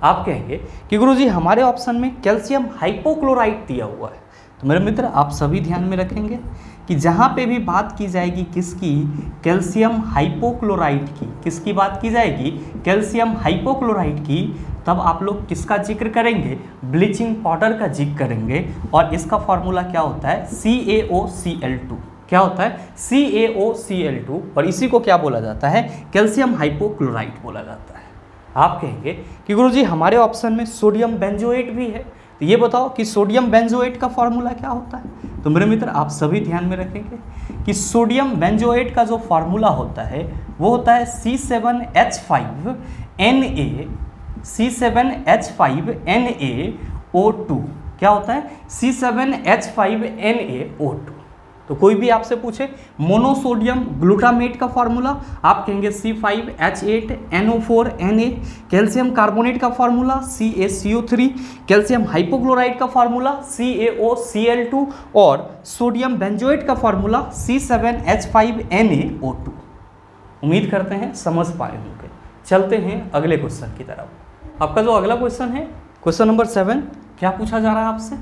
आप कहेंगे कि गुरुजी हमारे ऑप्शन में कैल्शियम हाइपोक्लोराइट दिया हुआ है। तो मेरे मित्र आप सभी ध्यान में रखेंगे कि जहाँ पे भी बात की जाएगी किसकी, कैल्शियम हाइपोक्लोराइट की, किसकी बात की जाएगी, कैल्शियम हाइपोक्लोराइट की, तब आप लोग किसका जिक्र करेंगे, ब्लीचिंग पाउडर का जिक्र करेंगे। और इसका फॉर्मूला क्या होता है, CaOCl2। क्या होता है? CaOCl2, और इसी को क्या बोला जाता है, कैल्शियम हाइपोक्लोराइट बोला जाता है। आप कहेंगे कि गुरुजी हमारे ऑप्शन में सोडियम बेंजोएट भी है, तो ये बताओ कि सोडियम बेंजोएट का फॉर्मूला क्या होता है। तो मेरे मित्र आप सभी ध्यान में रखेंगे कि सोडियम बेंजोएट का जो फॉर्मूला होता है वो होता है C7H5NaO2। क्या होता है? C7H5NaO2। तो कोई भी आपसे पूछे मोनोसोडियम ग्लूटामेट का फॉर्मूला, आप कहेंगे C5H8NO4Na। कैल्शियम कार्बोनेट का फॉर्मूला CaCO3। कैल्शियम हाइपोक्लोराइट का फॉर्मूला CaOCl2, और सोडियम बेंजोएट का फॉर्मूला C7H5NaO2। उम्मीद करते हैं समझ पाए होंगे। चलते हैं अगले क्वेश्चन की तरफ। आपका जो अगला क्वेश्चन है, क्वेश्चन नंबर 7, क्या पूछा जा रहा है आपसे?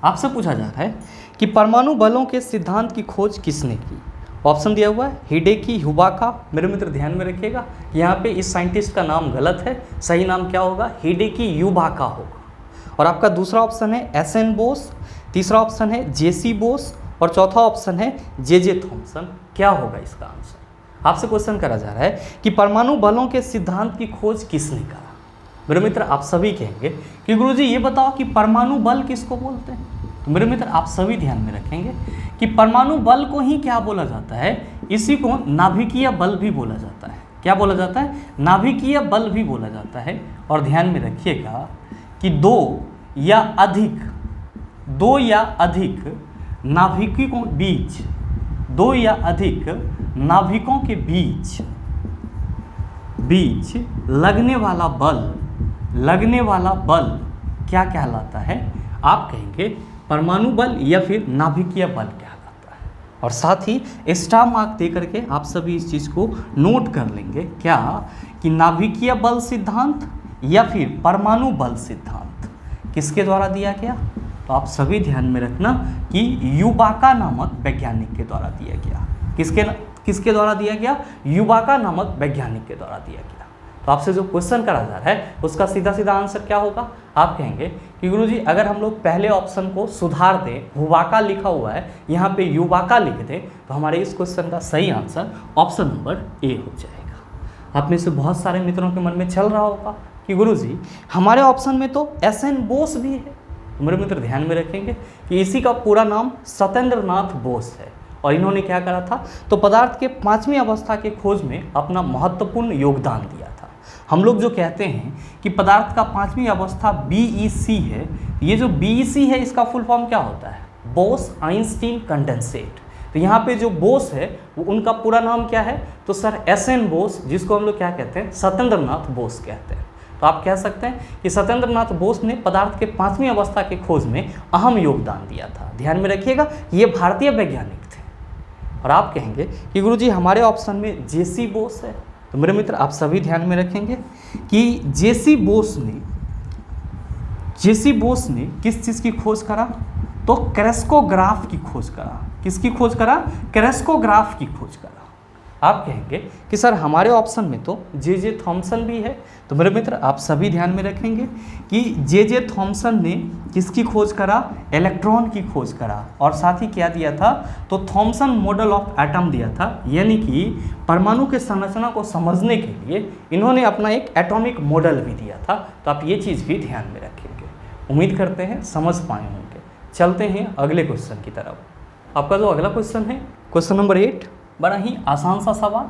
आपसे पूछा जा रहा है कि परमाणु बलों के सिद्धांत की खोज किसने की। ऑप्शन दिया हुआ है हिडेकी युबाका। मेरे मित्र ध्यान में रखिएगा, यहाँ पे इस साइंटिस्ट का नाम गलत है, सही नाम क्या होगा, हिडेकी युबाका होगा। और आपका दूसरा ऑप्शन है SN बोस, तीसरा ऑप्शन है JC बोस, और चौथा ऑप्शन है JJ थॉमसन। क्या होगा इसका आंसर? आपसे क्वेश्चन करा जा रहा है कि परमाणु बलों के सिद्धांत की खोज किसने करा। मेरे मित्र आप सभी कहेंगे कि गुरुजी ये बताओ कि परमाणु बल किसको बोलते हैं। तो मेरे मित्र आप सभी ध्यान में रखेंगे कि परमाणु बल को ही क्या बोला जाता है, इसी को नाभिकीय बल भी बोला जाता है। क्या बोला जाता है? नाभिकीय बल भी बोला जाता है। और ध्यान में रखिएगा कि दो या अधिक नाभिकों के बीच, दो या अधिक नाभिकों के बीच लगने वाला बल क्या कहलाता है? आप कहेंगे परमाणु बल या फिर नाभिकीय बल कहलाता है। और साथ ही स्टार मार्क दे करके आप सभी इस चीज़ को नोट कर लेंगे, क्या कि नाभिकीय बल सिद्धांत या फिर परमाणु बल सिद्धांत किसके द्वारा दिया गया। तो आप सभी ध्यान में रखना कि युबाका नामक वैज्ञानिक के द्वारा दिया गया। किसके द्वारा दिया गया? युबाका नामक वैज्ञानिक के द्वारा दिया गया। तो आपसे जो क्वेश्चन करा जा रहा है उसका सीधा सीधा आंसर क्या होगा? आप कहेंगे कि गुरुजी अगर हम लोग पहले ऑप्शन को सुधार दें, हुबाका लिखा हुआ है यहाँ पे युबाका लिख दें, तो हमारे इस क्वेश्चन का सही आंसर ऑप्शन नंबर A हो जाएगा। आप में से बहुत सारे मित्रों के मन में चल रहा होगा कि गुरुजी हमारे ऑप्शन में तो SN बोस भी है। तो मेरे मित्र ध्यान में रखेंगे कि इसी का पूरा नाम सत्येंद्रनाथ बोस है, और इन्होंने क्या करा था, तो पदार्थ के 5वीं अवस्था के खोज में अपना महत्वपूर्ण योगदान दिया था। हम लोग जो कहते हैं कि पदार्थ का 5वीं अवस्था BEC है, ये जो BEC है इसका फुल फॉर्म क्या होता है? Bose Einstein condensate. तो यहाँ पे जो बोस है वो उनका पूरा नाम क्या है? तो सर SN बोस, जिसको हम लोग क्या कहते हैं? सत्येंद्रनाथ बोस कहते हैं। तो आप कह सकते हैं कि सत्येंद्रनाथ बोस ने पदार्थ के 5वीं अवस्था के खोज में अहम योगदान दिया था। ध्यान में रखिएगा ये भारतीय वैज्ञानिक थे। और आप कहेंगे कि गुरुजी हमारे ऑप्शन में JC बोस है। तो मेरे मित्र आप सभी ध्यान में रखेंगे कि JC बोस ने किस चीज़ की खोज करा? तो क्रेस्कोग्राफ की खोज करा। किसकी खोज करा? क्रेस्कोग्राफ की खोज करा। आप कहेंगे कि सर हमारे ऑप्शन में तो JJ थॉमसन भी है। तो मेरे मित्र आप सभी ध्यान में रखेंगे कि JJ थॉमसन ने किसकी खोज करा? इलेक्ट्रॉन की खोज करा। और साथ ही क्या दिया था? तो थॉमसन मॉडल ऑफ एटम दिया था, यानी कि परमाणु के संरचना को समझने के लिए इन्होंने अपना एक एटॉमिक मॉडल भी दिया था। तो आप ये चीज़ भी ध्यान में रखेंगे। उम्मीद करते हैं समझ पाए होंगे। चलते हैं अगले क्वेश्चन की तरफ। आपका जो अगला क्वेश्चन है, क्वेश्चन नंबर 8, बड़ा ही आसान सा सवाल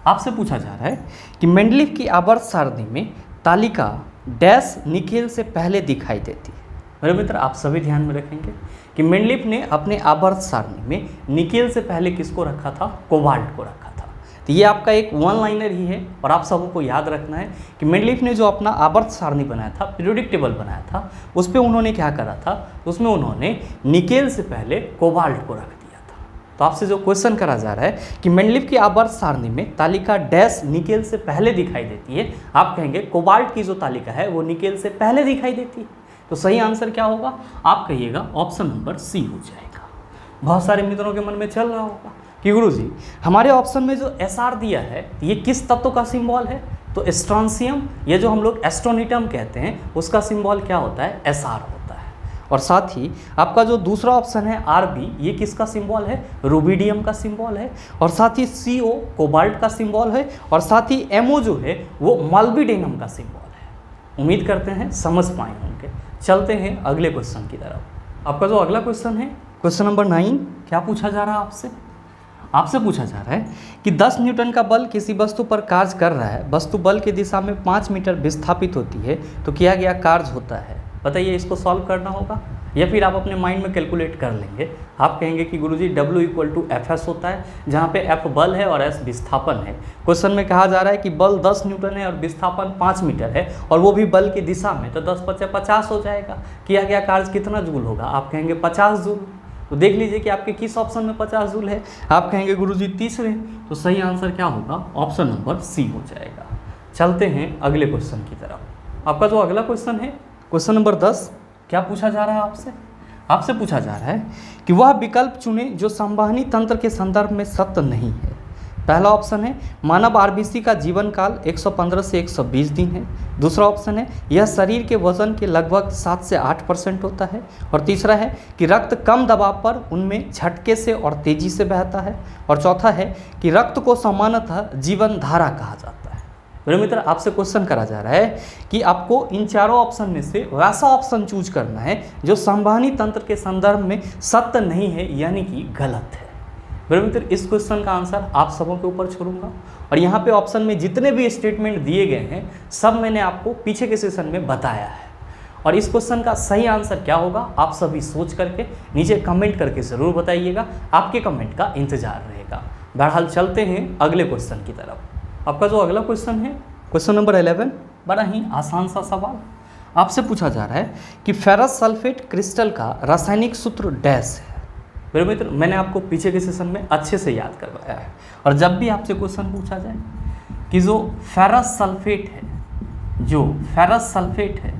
आपसे पूछा जा रहा है कि मेंडलीफ की आवर्त सारणी में तालिका डैश निकेल से पहले दिखाई देती है। मेरे मित्र आप सभी ध्यान में रखेंगे कि मेंडलीफ ने अपने आवर्त सारणी में निकेल से पहले किसको रखा था? कोबाल्ट को रखा था। तो ये आपका एक वन लाइनर ही है और आप सबको को याद रखना है कि मेंडलीफ ने जो अपना आवर्त सारणी बनाया था, पीरियोडिक टेबल बनाया था, उस पर उन्होंने क्या करा था? उसमें उन्होंने निकेल से पहले कोबाल्ट को रख दिया था। तो आपसे जो क्वेश्चन करा जा रहा है कि मेंडलीफ की आवर्त सारणी में तालिका डैश निकेल से पहले दिखाई देती है, आप कहेंगे कोबाल्ट की जो तालिका है वो निकेल से पहले दिखाई देती है। तो सही आंसर क्या होगा? आप कहिएगा ऑप्शन नंबर सी हो जाएगा। बहुत सारे मित्रों के मन में चल रहा होगा कि गुरुजी हमारे ऑप्शन में जो Sr दिया है ये किस तत्व का सिंबल है? तो स्ट्रॉन्शियम, ये जो हम लोग एस्ट्रोनिटम कहते हैं, उसका सिंबल क्या होता है? Sr होता है। और साथ ही आपका जो दूसरा ऑप्शन है Rb, ये किसका सिंबल है? रुबिडियम का सिंबल है। और साथ ही CO कोबाल्ट का सिंबल है। और साथ ही MO जो है वो मॉल्बिडेनम का सिंबल है। उम्मीद करते हैं समझ पाए होंगे। चलते हैं अगले क्वेश्चन की तरफ। आपका जो अगला क्वेश्चन है, क्वेश्चन नंबर 9, क्या पूछा जा रहा है आपसे? आपसे पूछा जा रहा है कि 10 न्यूटन का बल किसी वस्तु पर कार्य कर रहा है, वस्तु बल की दिशा में 5 मीटर विस्थापित होती है, तो किया गया कार्य होता है। बताइए, इसको सॉल्व करना होगा या फिर आप अपने माइंड में कैलकुलेट कर लेंगे। आप कहेंगे कि गुरुजी W = Fs होता है, जहाँ पे F बल है और S विस्थापन है। क्वेश्चन में कहा जा रहा है कि बल 10 न्यूटन है और विस्थापन 5 मीटर है और वो भी बल की दिशा में, तो 10 × 50 हो जाएगा। किया गया कार्य कितना जूल होगा? आप कहेंगे 50 जूल। तो देख लीजिए कि आपके किस ऑप्शन में 50 जूल है। आप कहेंगे गुरुजी तीसरे, तो सही आंसर क्या होगा? ऑप्शन नंबर सी हो जाएगा। चलते हैं अगले क्वेश्चन की तरफ। आपका जो अगला क्वेश्चन है, क्वेश्चन नंबर 10, क्या पूछा जा रहा है आपसे? आपसे पूछा जा रहा है कि वह विकल्प चुने जो संवहनी तंत्र के संदर्भ में सत्य नहीं है। पहला ऑप्शन है मानव आरबीसी का जीवन काल 115 से 120 दिन है। दूसरा ऑप्शन है यह शरीर के वजन के लगभग 7 से 8% होता है। और तीसरा है कि रक्त कम दबाव पर उनमें झटके से और तेजी से बहता है। और चौथा है कि रक्त को सामान्यतः जीवन धारा कहा जाता है। मेरे मित्र, आपसे क्वेश्चन करा जा रहा है कि आपको इन चारों ऑप्शन में से वैसा ऑप्शन चूज करना है जो संवहनी तंत्र के संदर्भ में सत्य नहीं है, यानी कि गलत है। मेरे मित्र, इस क्वेश्चन का आंसर आप सबों के ऊपर छोड़ूंगा और यहाँ पे ऑप्शन में जितने भी स्टेटमेंट दिए गए हैं सब मैंने आपको पीछे के सेशन में बताया है। और इस क्वेश्चन का सही आंसर क्या होगा आप सभी सोच करके नीचे कमेंट करके ज़रूर बताइएगा। आपके कमेंट का इंतजार रहेगा। बहरहाल चलते हैं अगले क्वेश्चन की तरफ। आपका जो अगला क्वेश्चन है, क्वेश्चन नंबर 11, बड़ा ही आसान सा सवाल। आपसे पूछा जा रहा है कि फेरस सल्फेट क्रिस्टल का रासायनिक सूत्र डैश है। मेरे मित्र, मैंने आपको पीछे के सेशन में अच्छे से याद करवाया है और जब भी आपसे क्वेश्चन पूछा जाए कि जो फेरस सल्फेट है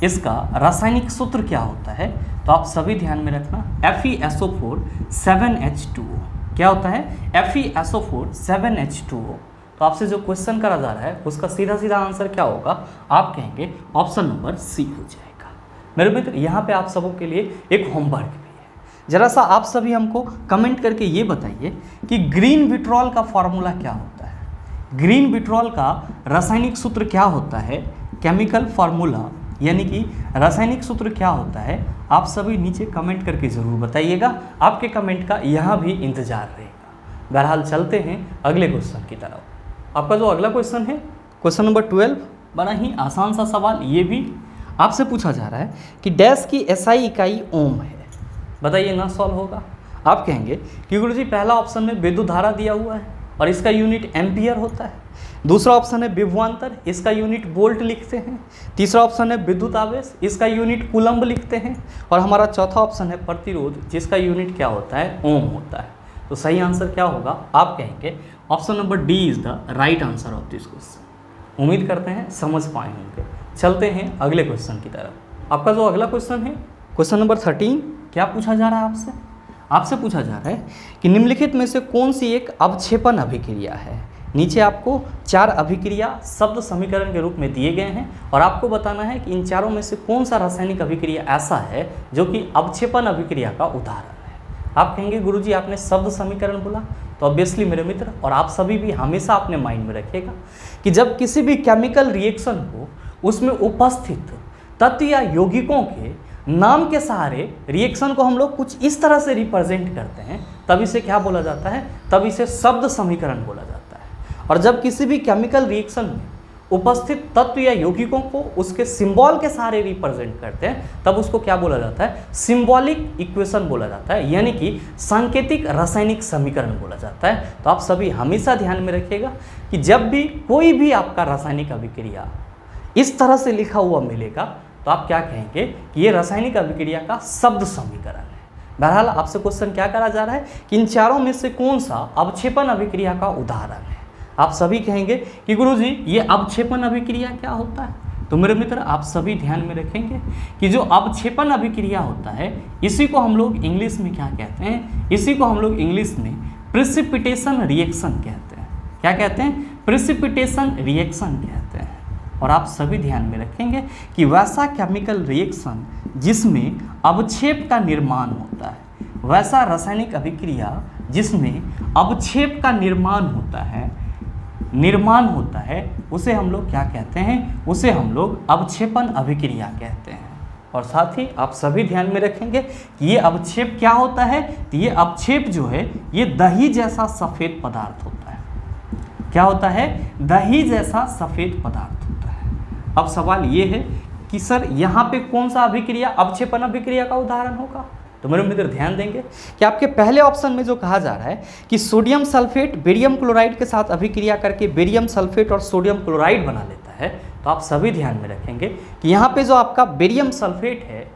इसका रासायनिक सूत्र क्या होता है, तो आप सभी ध्यान में रखना FeSO4 7H2O। क्या होता है? FeSO4 7H2O। तो आपसे जो क्वेश्चन करा जा रहा है उसका सीधा सीधा आंसर क्या होगा? आप कहेंगे ऑप्शन नंबर सी हो जाएगा। मेरे मित्र, यहाँ पे आप सबों के लिए एक होमवर्क भी है। जरा सा आप सभी हमको कमेंट करके ये बताइए कि ग्रीन विट्रॉल का फॉर्मूला क्या होता है। ग्रीन विट्रॉल का रासायनिक सूत्र क्या होता है? केमिकल फार्मूला यानी कि रासायनिक सूत्र क्या होता है? आप सभी नीचे कमेंट करके ज़रूर बताइएगा। आपके कमेंट का यहाँ भी इंतजार रहेगा। बहरहाल चलते हैं अगले क्वेश्चन की तरफ। आपका जो अगला क्वेश्चन है, क्वेश्चन नंबर 12, बड़ा ही आसान सा सवाल। ये भी आपसे पूछा जा रहा है कि डैश की SI इकाई ओम है। बताइए ना सॉल्व होगा। आप कहेंगे कि गुरुजी पहला ऑप्शन में विद्युत धारा दिया हुआ है और इसका यूनिट एम्पियर होता है। दूसरा ऑप्शन है विभवांतर, इसका यूनिट वोल्ट लिखते हैं। तीसरा ऑप्शन है विद्युत आवेश, इसका यूनिट कूलम्ब लिखते हैं। और हमारा चौथा ऑप्शन है प्रतिरोध, जिसका यूनिट क्या होता है? ओम होता है। तो सही आंसर क्या होगा? आप कहेंगे option number D is the right answer of this question. उम्मीद करते हैं समझ पाए होंगे। चलते हैं अगले क्वेश्चन की तरफ। आपका जो अगला क्वेश्चन है, क्वेश्चन नंबर 13, क्या पूछा जा रहा है आपसे? आपसे पूछा जा रहा है कि निम्नलिखित में से कौन सी एक अवक्षेपण अभिक्रिया है। नीचे आपको 4 अभिक्रिया शब्द समीकरण के रूप में दिए गए हैं और आपको बताना है कि इन चारों में से कौन सा रासायनिक अभिक्रिया ऐसा है जो कि अवक्षेपण अभिक्रिया का उदाहरण है। आप कहेंगे गुरुजी आपने शब्द समीकरण बोला, तो ऑब्वियसली मेरे मित्र और आप सभी भी हमेशा अपने माइंड में रखिएगा कि जब किसी भी केमिकल रिएक्शन को उसमें उपस्थित तत्व या यौगिकों के नाम के सहारे रिएक्शन को हम लोग कुछ इस तरह से रिप्रेजेंट करते हैं, तब इसे क्या बोला जाता है? तब इसे शब्द समीकरण बोला जाता है। और जब किसी भी केमिकल रिएक्शन में उपस्थित तत्व या यौगिकों को उसके सिंबल के सहारे रिप्रेजेंट करते हैं, तब उसको क्या बोला जाता है? सिंबॉलिक इक्वेशन बोला जाता है, यानी कि सांकेतिक रासायनिक समीकरण बोला जाता है। तो आप सभी हमेशा ध्यान में रखिएगा कि जब भी कोई भी आपका रासायनिक अभिक्रिया इस तरह से लिखा हुआ मिलेगा तो आप क्या कहेंगे कि ये रासायनिक अभिक्रिया का शब्द समीकरण है। बहरहाल आपसे क्वेश्चन क्या करा जा रहा है कि इन चारों में से कौन सा अवक्षेपण अभिक्रिया का उदाहरण है? आप सभी कहेंगे कि गुरुजी ये अवक्षेपण अभिक्रिया क्या होता है? तो मेरे मित्र आप सभी ध्यान में रखेंगे कि जो अवक्षेपण अभिक्रिया होता है इसी को हम लोग इंग्लिश में क्या कहते हैं? इसी को हम लोग इंग्लिश में प्रिसिपिटेशन रिएक्शन कहते हैं। क्या कहते हैं? प्रिसिपिटेशन रिएक्शन कहते हैं। और आप सभी ध्यान में रखेंगे कि वैसा केमिकल रिएक्शन जिसमें अवक्षेप का निर्माण होता है, वैसा रासायनिक अभिक्रिया जिसमें अवक्षेप का निर्माण होता है उसे हम लोग क्या कहते हैं? उसे हम लोग अवक्षेपण अभिक्रिया कहते हैं। और साथ ही आप सभी ध्यान में रखेंगे कि ये अवक्षेप क्या होता है? तो ये अवक्षेप जो है ये दही जैसा सफ़ेद पदार्थ होता है। क्या होता है? दही जैसा सफ़ेद पदार्थ होता है। अब सवाल ये है कि सर यहाँ पे कौन सा अभिक्रिया अवक्षेपण अभिक्रिया का उदाहरण होगा? तो मेरे मित्र ध्यान देंगे कि आपके पहले ऑप्शन में जो कहा जा रहा है कि सोडियम सल्फेट बेरियम क्लोराइड के साथ अभिक्रिया करके बेरियम सल्फेट और सोडियम क्लोराइड बना लेता है, तो आप सभी ध्यान में रखेंगे कि यहाँ पे जो आपका बेरियम सल्फेट है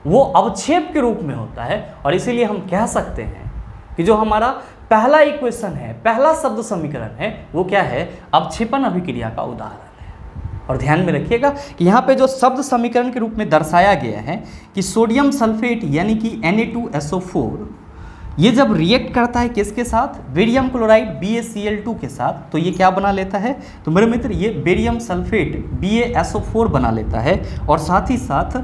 वो अवक्षेप के रूप में होता है। और इसीलिए हम कह सकते हैं कि जो हमारा पहला इक्वेशन है, पहला शब्द समीकरण है, वो क्या है? अवक्षेपण अभिक्रिया का उदाहरण है। और ध्यान में रखिएगा कि यहाँ पे जो शब्द समीकरण के रूप में दर्शाया गया है कि सोडियम सल्फेट यानी कि Na2SO4 ये जब रिएक्ट करता है किसके साथ? बेरियम क्लोराइड BaCl2 के साथ, तो ये क्या बना लेता है? तो मेरे मित्र ये बेरियम सल्फेट BaSO4 बना लेता है और साथ ही साथ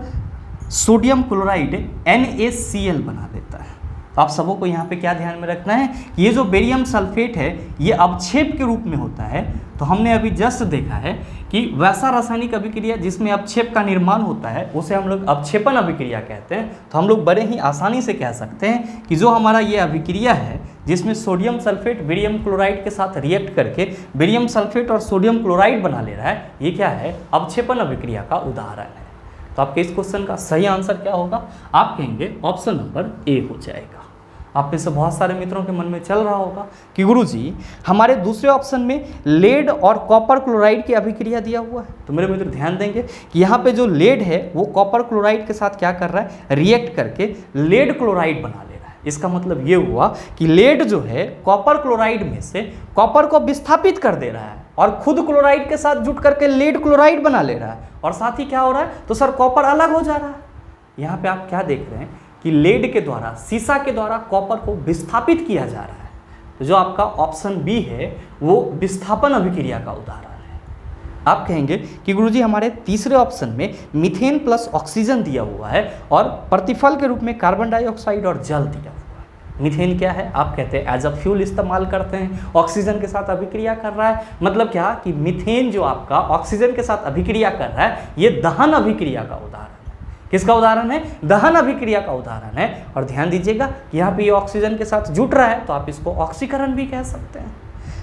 सोडियम क्लोराइड NaCl बना लेता है। तो आप सबों को यहाँ पे क्या ध्यान में रखना है कि ये जो बेरियम सल्फेट है ये अवक्षेप के रूप में होता है। तो हमने अभी जस्ट देखा है कि वैसा रासायनिक अभिक्रिया जिसमें अवक्षेप का निर्माण होता है उसे हम लोग अवक्षेपण अभिक्रिया कहते हैं। तो हम लोग बड़े ही आसानी से कह सकते हैं कि जो हमारा ये अभिक्रिया है जिसमें सोडियम सल्फेट बेरियम क्लोराइड के साथ रिएक्ट करके बेरियम सल्फेट और सोडियम क्लोराइड बना ले रहा है, ये क्या है? अवक्षेपण अभिक्रिया का उदाहरण है। तो आपके इस क्वेश्चन का सही आंसर क्या होगा? आप कहेंगे ऑप्शन नंबर ए हो जाएगा। आप में से बहुत सारे मित्रों के मन में चल रहा होगा कि गुरुजी हमारे दूसरे ऑप्शन में लेड और कॉपर क्लोराइड की अभिक्रिया दिया हुआ है। तो मेरे मित्र ध्यान देंगे कि यहाँ पे जो लेड है वो कॉपर क्लोराइड के साथ क्या कर रहा है? रिएक्ट करके लेड क्लोराइड बना ले रहा है। इसका मतलब ये हुआ कि लेड जो है कॉपर क्लोराइड में से कॉपर को विस्थापित कर दे रहा है और खुद क्लोराइड के साथ जुट करके लेड क्लोराइड बना ले रहा है। और साथ ही क्या हो रहा है? तो सर कॉपर अलग हो जा रहा है। यहाँ पे आप क्या देख रहे हैं कि लेड के द्वारा, सीसा के द्वारा कॉपर को विस्थापित किया जा रहा है। तो जो आपका ऑप्शन बी है वो विस्थापन अभिक्रिया का उदाहरण है। आप कहेंगे कि गुरुजी हमारे तीसरे ऑप्शन में मीथेन प्लस ऑक्सीजन दिया हुआ है और प्रतिफल के रूप में कार्बन डाइऑक्साइड और जल दिया हुआ है। मीथेन क्या है? आप कहते हैं एज अ फ्यूल इस्तेमाल करते हैं, ऑक्सीजन के साथ अभिक्रिया कर रहा है। मतलब क्या कि मीथेन जो आपका ऑक्सीजन के साथ अभिक्रिया कर रहा है ये दहन अभिक्रिया का उदाहरण है। किसका उदाहरण है? दहन अभिक्रिया का उदाहरण है। और ध्यान दीजिएगा कि यहाँ पे ये ऑक्सीजन के साथ जुट रहा है तो आप इसको ऑक्सीकरण भी कह सकते हैं।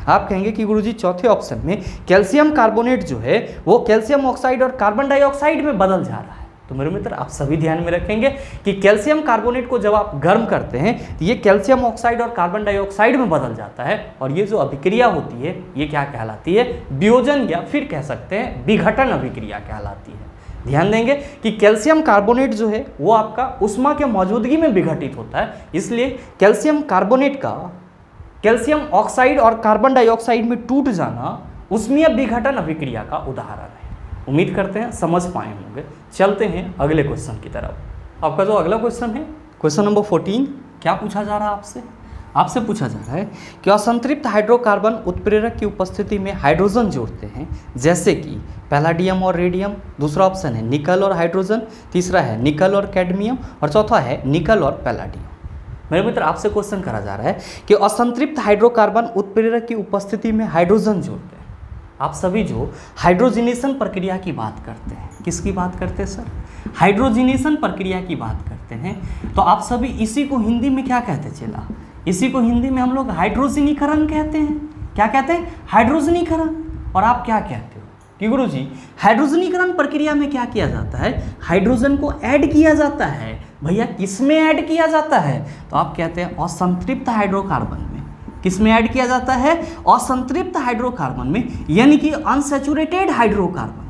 आप कहेंगे कि गुरुजी चौथे ऑप्शन में कैल्शियम कार्बोनेट जो है वो कैल्शियम ऑक्साइड और कार्बन डाइऑक्साइड में बदल जा रहा है। तो मेरे मित्र आप सभी ध्यान में रखेंगे कि कैल्शियम कार्बोनेट को जब आप गर्म करते हैं तो ये कैल्शियम ऑक्साइड और कार्बन डाइऑक्साइड में बदल जाता है और ये जो अभिक्रिया होती है ये क्या कहलाती है? वियोजन या फिर कह सकते हैं विघटन अभिक्रिया कहलाती है। ध्यान देंगे कि कैल्शियम कार्बोनेट जो है वो आपका उष्मा के मौजूदगी में विघटित होता है, इसलिए कैल्शियम कार्बोनेट का कैल्शियम ऑक्साइड और कार्बन डाइऑक्साइड में टूट जाना उष्मीय विघटन अभिक्रिया का उदाहरण है। उम्मीद करते हैं समझ पाए होंगे। चलते हैं अगले क्वेश्चन की तरफ। आपका जो अगला क्वेश्चन है क्वेश्चन नंबर 14, क्या पूछा जा रहा है आपसे? आपसे पूछा जा रहा है कि असंतृप्त हाइड्रोकार्बन उत्प्रेरक की उपस्थिति में हाइड्रोजन जोड़ते हैं, जैसे कि पैलाडियम और रेडियम। दूसरा ऑप्शन है निकल और हाइड्रोजन, तीसरा है निकल और कैडमियम और चौथा है निकल और पैलाडियम। मेरे मित्र आपसे क्वेश्चन करा जा रहा है कि असंतृप्त हाइड्रोकार्बन उत्प्रेरक की उपस्थिति में हाइड्रोजन जोड़ते हैं। आप सभी जो हाइड्रोजिनेशन प्रक्रिया की बात करते हैं, किसकी बात करते हैं सर? हाइड्रोजिनेशन प्रक्रिया की बात करते हैं। तो आप सभी इसी को हिंदी में क्या कहते चला? इसी को हिंदी में हम लोग हाइड्रोजनीकरण कहते हैं। क्या कहते हैं? हाइड्रोजनीकरण। और आप क्या कहते हो कि गुरुजी हाइड्रोजनीकरण प्रक्रिया में क्या किया जाता है, हाइड्रोजन को ऐड किया जाता है। भैया किस में ऐड किया जाता है, तो आप कहते हैं असंतृप्त हाइड्रोकार्बन में। किस में ऐड किया जाता है, असंतृप्त हाइड्रोकार्बन में, यानी कि अनसैचुरेटेड हाइड्रोकार्बन।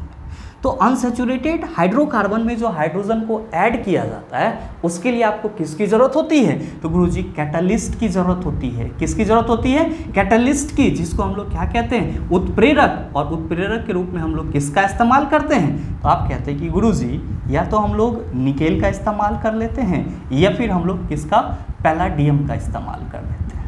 तो अनसैचुरेटेड हाइड्रोकार्बन में जो हाइड्रोजन को ऐड किया जाता है उसके लिए आपको किसकी जरूरत होती है, तो गुरुजी कैटलिस्ट की जरूरत होती है। किसकी जरूरत होती है, कैटलिस्ट की, जिसको हम लोग क्या कहते हैं, उत्प्रेरक। और उत्प्रेरक के रूप में हम लोग किसका इस्तेमाल करते हैं, तो आप कहते हैं कि गुरुजी या तो हम लोग निकेल का इस्तेमाल कर लेते हैं या फिर हम लोग किसका, पैलाडियम का इस्तेमाल कर लेते हैं।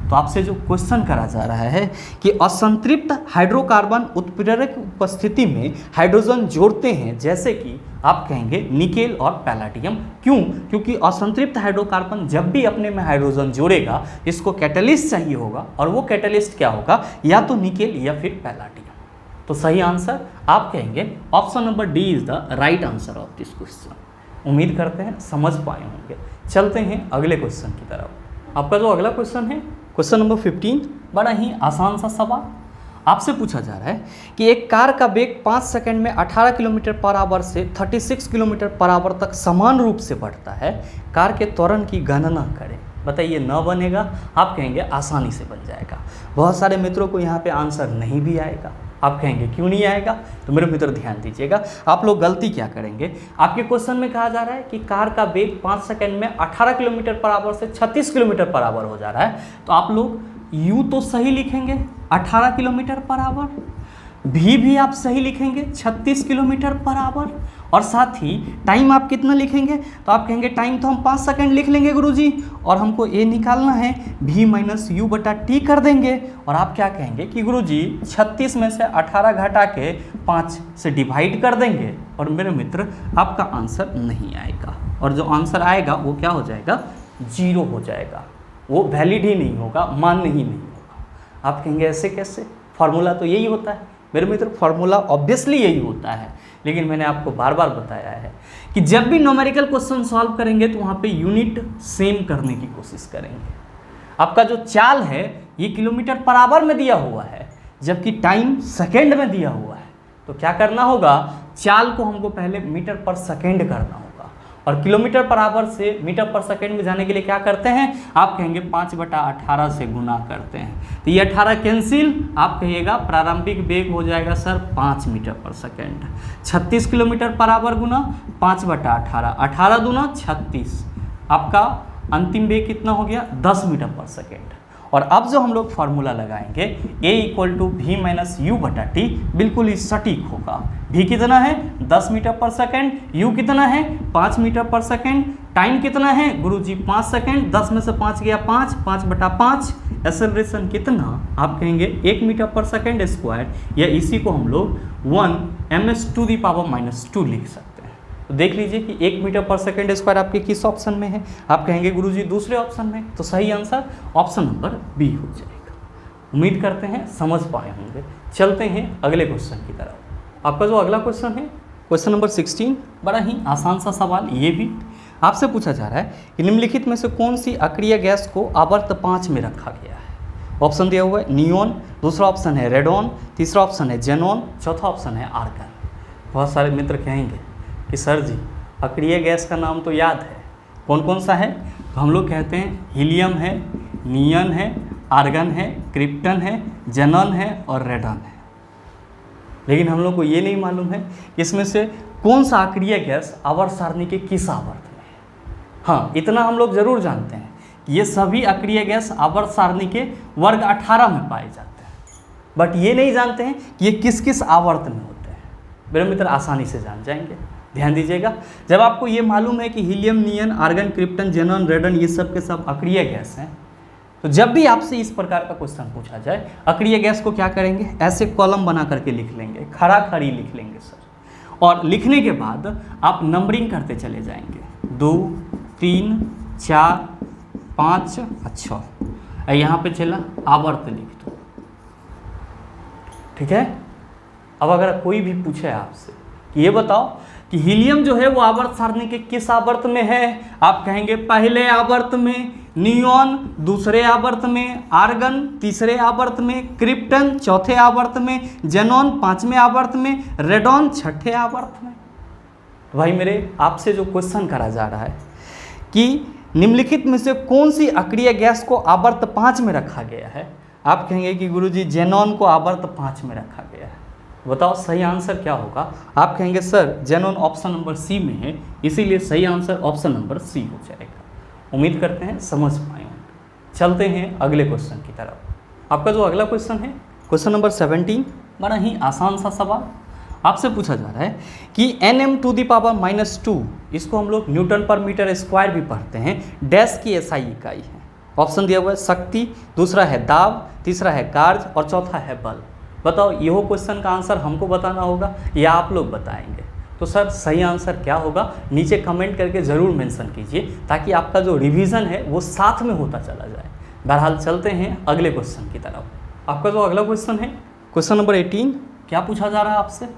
तो आपसे जो क्वेश्चन करा जा रहा है कि असंतृप्त हाइड्रोकार्बन उत्प्रेरक उपस्थिति में हाइड्रोजन जोड़ते हैं, जैसे कि आप कहेंगे निकेल और पैलाडियम। क्यों, क्योंकि असंतृप्त हाइड्रोकार्बन जब भी अपने में हाइड्रोजन जोड़ेगा इसको कैटलिस्ट चाहिए होगा, और वो कैटलिस्ट क्या होगा, या तो निकेल या फिर पैलाडियम। तो सही आंसर आप कहेंगे option number D is the right answer of this question. उम्मीद करते हैं समझ पाए होंगे। चलते हैं अगले क्वेश्चन की तरफ। आपका जो अगला क्वेश्चन है, क्वेश्चन नंबर 15, बड़ा ही आसान सा सवाल आपसे पूछा जा रहा है कि एक कार का वेग 5 सेकंड में 18 किलोमीटर पर आवर से 36 किलोमीटर पर आवर तक समान रूप से बढ़ता है। कार के त्वरण की गणना करें। बताइए, न बनेगा, आप कहेंगे आसानी से बन जाएगा। बहुत सारे मित्रों को यहाँ पे आंसर नहीं भी आएगा। आप कहेंगे क्यों नहीं आएगा, तो मेरे मित्र ध्यान दीजिएगा, आप लोग गलती क्या करेंगे। आपके क्वेश्चन में कहा जा रहा है कि कार का वेग 5 सेकंड में 18 किलोमीटर पर आवर से 36 किलोमीटर पर आवर हो जा रहा है। तो आप लोग यू तो सही लिखेंगे 18 किलोमीटर पर आवर, भी आप सही लिखेंगे 36 किलोमीटर पर आवर, और साथ ही टाइम आप कितना लिखेंगे, तो आप कहेंगे टाइम तो हम 5 सेकंड लिख लेंगे गुरुजी, और हमको ए निकालना है, भी माइनस यू बटा टी कर देंगे। और आप क्या कहेंगे कि गुरुजी 36 में से 18 घटा के 5 से डिवाइड कर देंगे, और मेरे मित्र आपका आंसर नहीं आएगा, और जो आंसर आएगा वो क्या हो जाएगा, 0 हो जाएगा, वो वैलिड ही नहीं होगा, मान्य ही नहीं होगा। आप कहेंगे ऐसे कैसे, फार्मूला तो यही होता है। मेरे मित्र फार्मूला ऑब्वियसली यही होता है, लेकिन मैंने आपको बार बार बताया है कि जब भी न्यूमेरिकल क्वेश्चन सॉल्व करेंगे तो वहाँ पे यूनिट सेम करने की कोशिश करेंगे। आपका जो चाल है ये किलोमीटर पर आवर में दिया हुआ है, जबकि टाइम सेकंड में दिया हुआ है। तो क्या करना होगा, चाल को हमको पहले मीटर पर सेकंड करना होगा, और किलोमीटर पर आवर से मीटर पर सेकंड में जाने के लिए क्या करते हैं, आप कहेंगे 5/18 से गुना करते हैं। तो ये 18 कैंसिल, आप कहिएगा प्रारंभिक वेग हो जाएगा सर 5 मीटर पर सेकंड। 36 किलोमीटर पर आवर गुना 5/18, 18 दूना 36, आपका अंतिम वेग कितना हो गया, 10 मीटर पर सेकंड। और अब जो हम लोग फार्मूला लगाएंगे a = v - u बटा टी, बिल्कुल ही सटीक होगा। v कितना है 10 मीटर पर सेकंड, u कितना है 5 मीटर पर सेकंड, टाइम कितना है गुरुजी 5 सेकंड, 10 में से 5 गया 5, 5/5, एक्सेलरेशन कितना, आप कहेंगे 1 मीटर पर सेकंड स्क्वायर, या इसी को हम लोग 1 ms⁻² लिख सकते हैं। तो देख लीजिए कि 1 मीटर पर सेकंड स्क्वायर आपके किस ऑप्शन में है, आप कहेंगे गुरुजी दूसरे ऑप्शन में। तो सही आंसर ऑप्शन नंबर बी हो जाएगा। उम्मीद करते हैं समझ पाए होंगे। चलते हैं अगले क्वेश्चन की तरफ। आपका जो अगला क्वेश्चन है, क्वेश्चन नंबर 16, बड़ा ही आसान सा सवाल। ये भी आपसे पूछा जा रहा है कि निम्नलिखित में से कौन सी अक्रिय गैस को आवर्त 5 में रखा गया है। ऑप्शन दिया हुआ है नियोन, दूसरा ऑप्शन है रेडॉन, तीसरा ऑप्शन है जेनॉन, चौथा ऑप्शन है आर्गन। बहुत सारे मित्र कहेंगे कि सर जी अक्रिय गैस का नाम तो याद है, कौन कौन सा है, तो हम लोग कहते हैं हीलियम है, नियन है, आर्गन है, क्रिप्टन है, जेनॉन है और रेडॉन है। लेकिन हम लोग को ये नहीं मालूम है कि इसमें से कौन सा अक्रिय गैस आवर्त सारणी के किस आवर्त में है। हाँ, इतना हम लोग जरूर जानते हैं कि ये सभी अक्रिय गैस आवर्त सारणी के वर्ग 18 में पाए जाते हैं, बट ये नहीं जानते हैं कि ये किस किस आवर्त में होते हैं। मेरे मित्र आसानी से जान जाएंगे, ध्यान दीजिएगा। जब आपको ये मालूम है कि हीलियम, नियन, आर्गन, क्रिप्टन, जेनॉन, रेडन ये सब के सब अक्रिय गैस हैं, तो जब भी आपसे इस प्रकार का क्वेश्चन पूछा जाए, अक्रिय गैस को क्या करेंगे, ऐसे कॉलम बना करके लिख लेंगे, खड़ा खड़ी लिख लेंगे सर। और लिखने के बाद आप नंबरिंग करते चले जाएंगे, 2, 3, 4, 5, अच्छा यहाँ पे चला आवर्त लिख दो, ठीक है। अब अगर कोई भी पूछे आपसे कि ये बताओ कि हीलियम जो है वो आवर्त सारणी के किस आवर्त में है। आप कहेंगे पहले आवर्त में, नियॉन दूसरे आवर्त में, आर्गन तीसरे आवर्त में, क्रिप्टन चौथे आवर्त में, जेनॉन पांचवें आवर्त में, रेडॉन छठे आवर्त में। तो भाई मेरे आपसे जो क्वेश्चन करा जा रहा है कि निम्नलिखित में से कौन सी अक्रिय गैस को आवर्त 5 में रखा गया है। आप कहेंगे कि गुरुजी जेनॉन को आवर्त 5 में रखा गया है। बताओ सही आंसर क्या होगा। आप कहेंगे sir xenon option number C में है, इसीलिए सही आंसर ऑप्शन नंबर सी हो जाएगा। उम्मीद करते हैं समझ पाए होंगे। चलते हैं अगले क्वेश्चन की तरफ। आपका जो अगला क्वेश्चन है क्वेश्चन नंबर 17, बड़ा ही आसान सा सवाल आपसे पूछा जा रहा है कि Nm⁻², इसको हम लोग न्यूटन पर मीटर स्क्वायर भी पढ़ते हैं, डैश की एसआई इकाई है। ऑप्शन दिया हुआ है शक्ति, दूसरा है दाब, तीसरा है कार्य और चौथा है बल। बताओ यह क्वेश्चन का आंसर हमको बताना होगा या आप लोग बताएंगे। तो सर सही आंसर क्या होगा नीचे कमेंट करके ज़रूर मेंशन कीजिए, ताकि आपका जो रिवीजन है वो साथ में होता चला जाए। बहरहाल चलते हैं अगले क्वेश्चन की तरफ। आपका जो अगला क्वेश्चन है क्वेश्चन नंबर 18, क्या पूछा जा रहा है आपसे।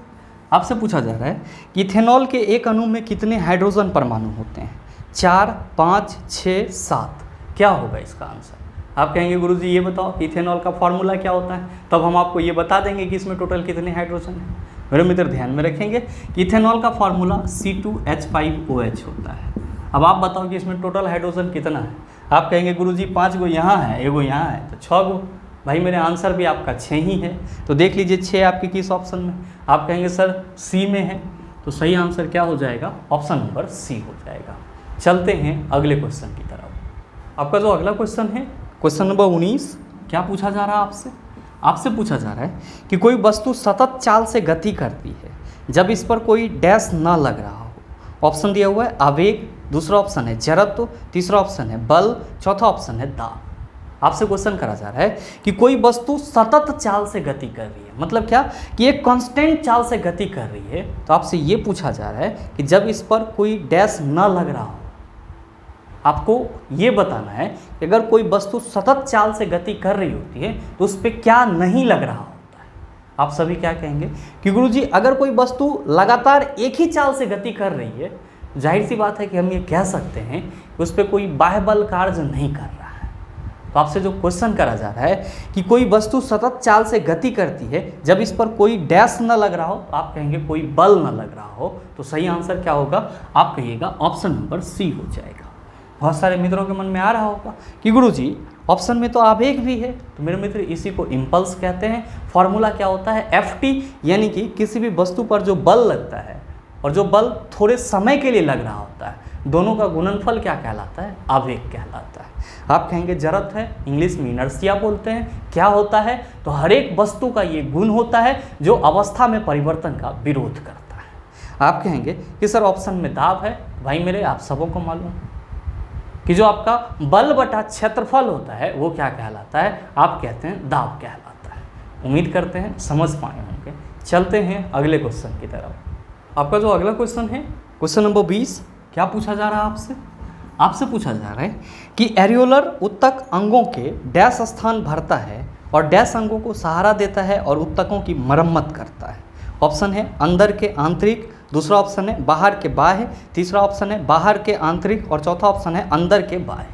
आपसे पूछा जा रहा है कि इथेनॉल के एक अणु में कितने हाइड्रोजन परमाणु होते हैं। 4, 5, 6, 7। क्या होगा इसका आंसर। आप कहेंगे गुरुजी ये बताओ कि इथेनॉल का फॉर्मूला क्या होता है, तब हम आपको ये बता देंगे कि इसमें टोटल कितने हाइड्रोजन हैं। मेरे मित्र ध्यान में रखेंगे कि इथेनॉल का फॉर्मूला C2H5OH होता है। अब आप बताओ कि इसमें टोटल हाइड्रोजन कितना है। आप कहेंगे गुरुजी 5 गो यहाँ है, 1 गो यहाँ है, तो 6 गो। भाई मेरे आंसर भी आपका 6 ही है, तो देख लीजिए 6 आपके किस ऑप्शन में। आप कहेंगे सर सी में है, तो सही आंसर क्या हो जाएगा, ऑप्शन नंबर सी हो जाएगा। चलते हैं अगले क्वेश्चन की तरफ। आपका जो अगला क्वेश्चन है क्वेश्चन नंबर 19, क्या पूछा जा रहा है आपसे। आपसे पूछा जा रहा है कि कोई वस्तु सतत चाल से गति करती है जब इस पर कोई डैश न लग रहा हो। ऑप्शन दिया हुआ है आवेग, दूसरा ऑप्शन है जड़त्व, तीसरा ऑप्शन है बल, चौथा ऑप्शन है दाब। आपसे क्वेश्चन करा जा रहा है कि कोई वस्तु सतत चाल से गति कर रही है, मतलब क्या कि एक कांस्टेंट चाल से गति कर रही है। तो आपसे ये पूछा जा रहा है कि जब इस पर कोई डैश न लग रहा हो, आपको ये बताना है कि अगर कोई वस्तु सतत चाल से गति कर रही होती है तो उस पर क्या नहीं लग रहा होता है। आप सभी क्या कहेंगे कि गुरुजी अगर कोई वस्तु लगातार एक ही चाल से गति कर रही है, जाहिर सी बात है कि हम ये कह सकते हैं कि उस पर कोई बाह्य बल कार्य नहीं कर रहा है। तो आपसे जो क्वेश्चन करा जा रहा है कि कोई वस्तु सतत चाल से गति करती है जब इस पर कोई डैश न लग रहा हो, तो आप कहेंगे कोई बल न लग रहा हो। तो सही आंसर क्या होगा, आप कहिएगा ऑप्शन नंबर सी हो जाएगा। बहुत सारे मित्रों के मन में आ रहा होगा कि गुरुजी ऑप्शन में तो आवेग भी है, तो मेरे मित्र इसी को इम्पल्स कहते हैं। फॉर्मूला क्या होता है, FT, यानी कि किसी भी वस्तु पर जो बल लगता है और जो बल थोड़े समय के लिए लग रहा होता है, दोनों का गुणनफल क्या कहलाता है, आवेग कहलाता है। आप कहेंगे जड़त्व है, इंग्लिश में इनर्शिया बोलते हैं। क्या होता है, तो हर एक वस्तु का ये गुण होता है जो अवस्था में परिवर्तन का विरोध करता है। आप कहेंगे कि सर ऑप्शन में दाब है। भाई मेरे आप सबों को मालूम कि जो आपका बल बटा क्षेत्रफल होता है वो क्या कहलाता है, आप कहते हैं दाब कहलाता है। उम्मीद करते हैं समझ पाए होंगे। चलते हैं अगले क्वेश्चन की तरफ। आपका जो अगला क्वेश्चन है क्वेश्चन नंबर 20, क्या पूछा जा रहा है आपसे। आपसे पूछा जा रहा है कि एरियोलर उत्तक अंगों के डैश स्थान भरता है और डैश अंगों को सहारा देता है और उत्तकों की मरम्मत करता है। ऑप्शन है अंदर के आंतरिक, दूसरा ऑप्शन है बाहर के बाह्य, तीसरा ऑप्शन है बाहर के आंतरिक और चौथा ऑप्शन है अंदर के बाह्य।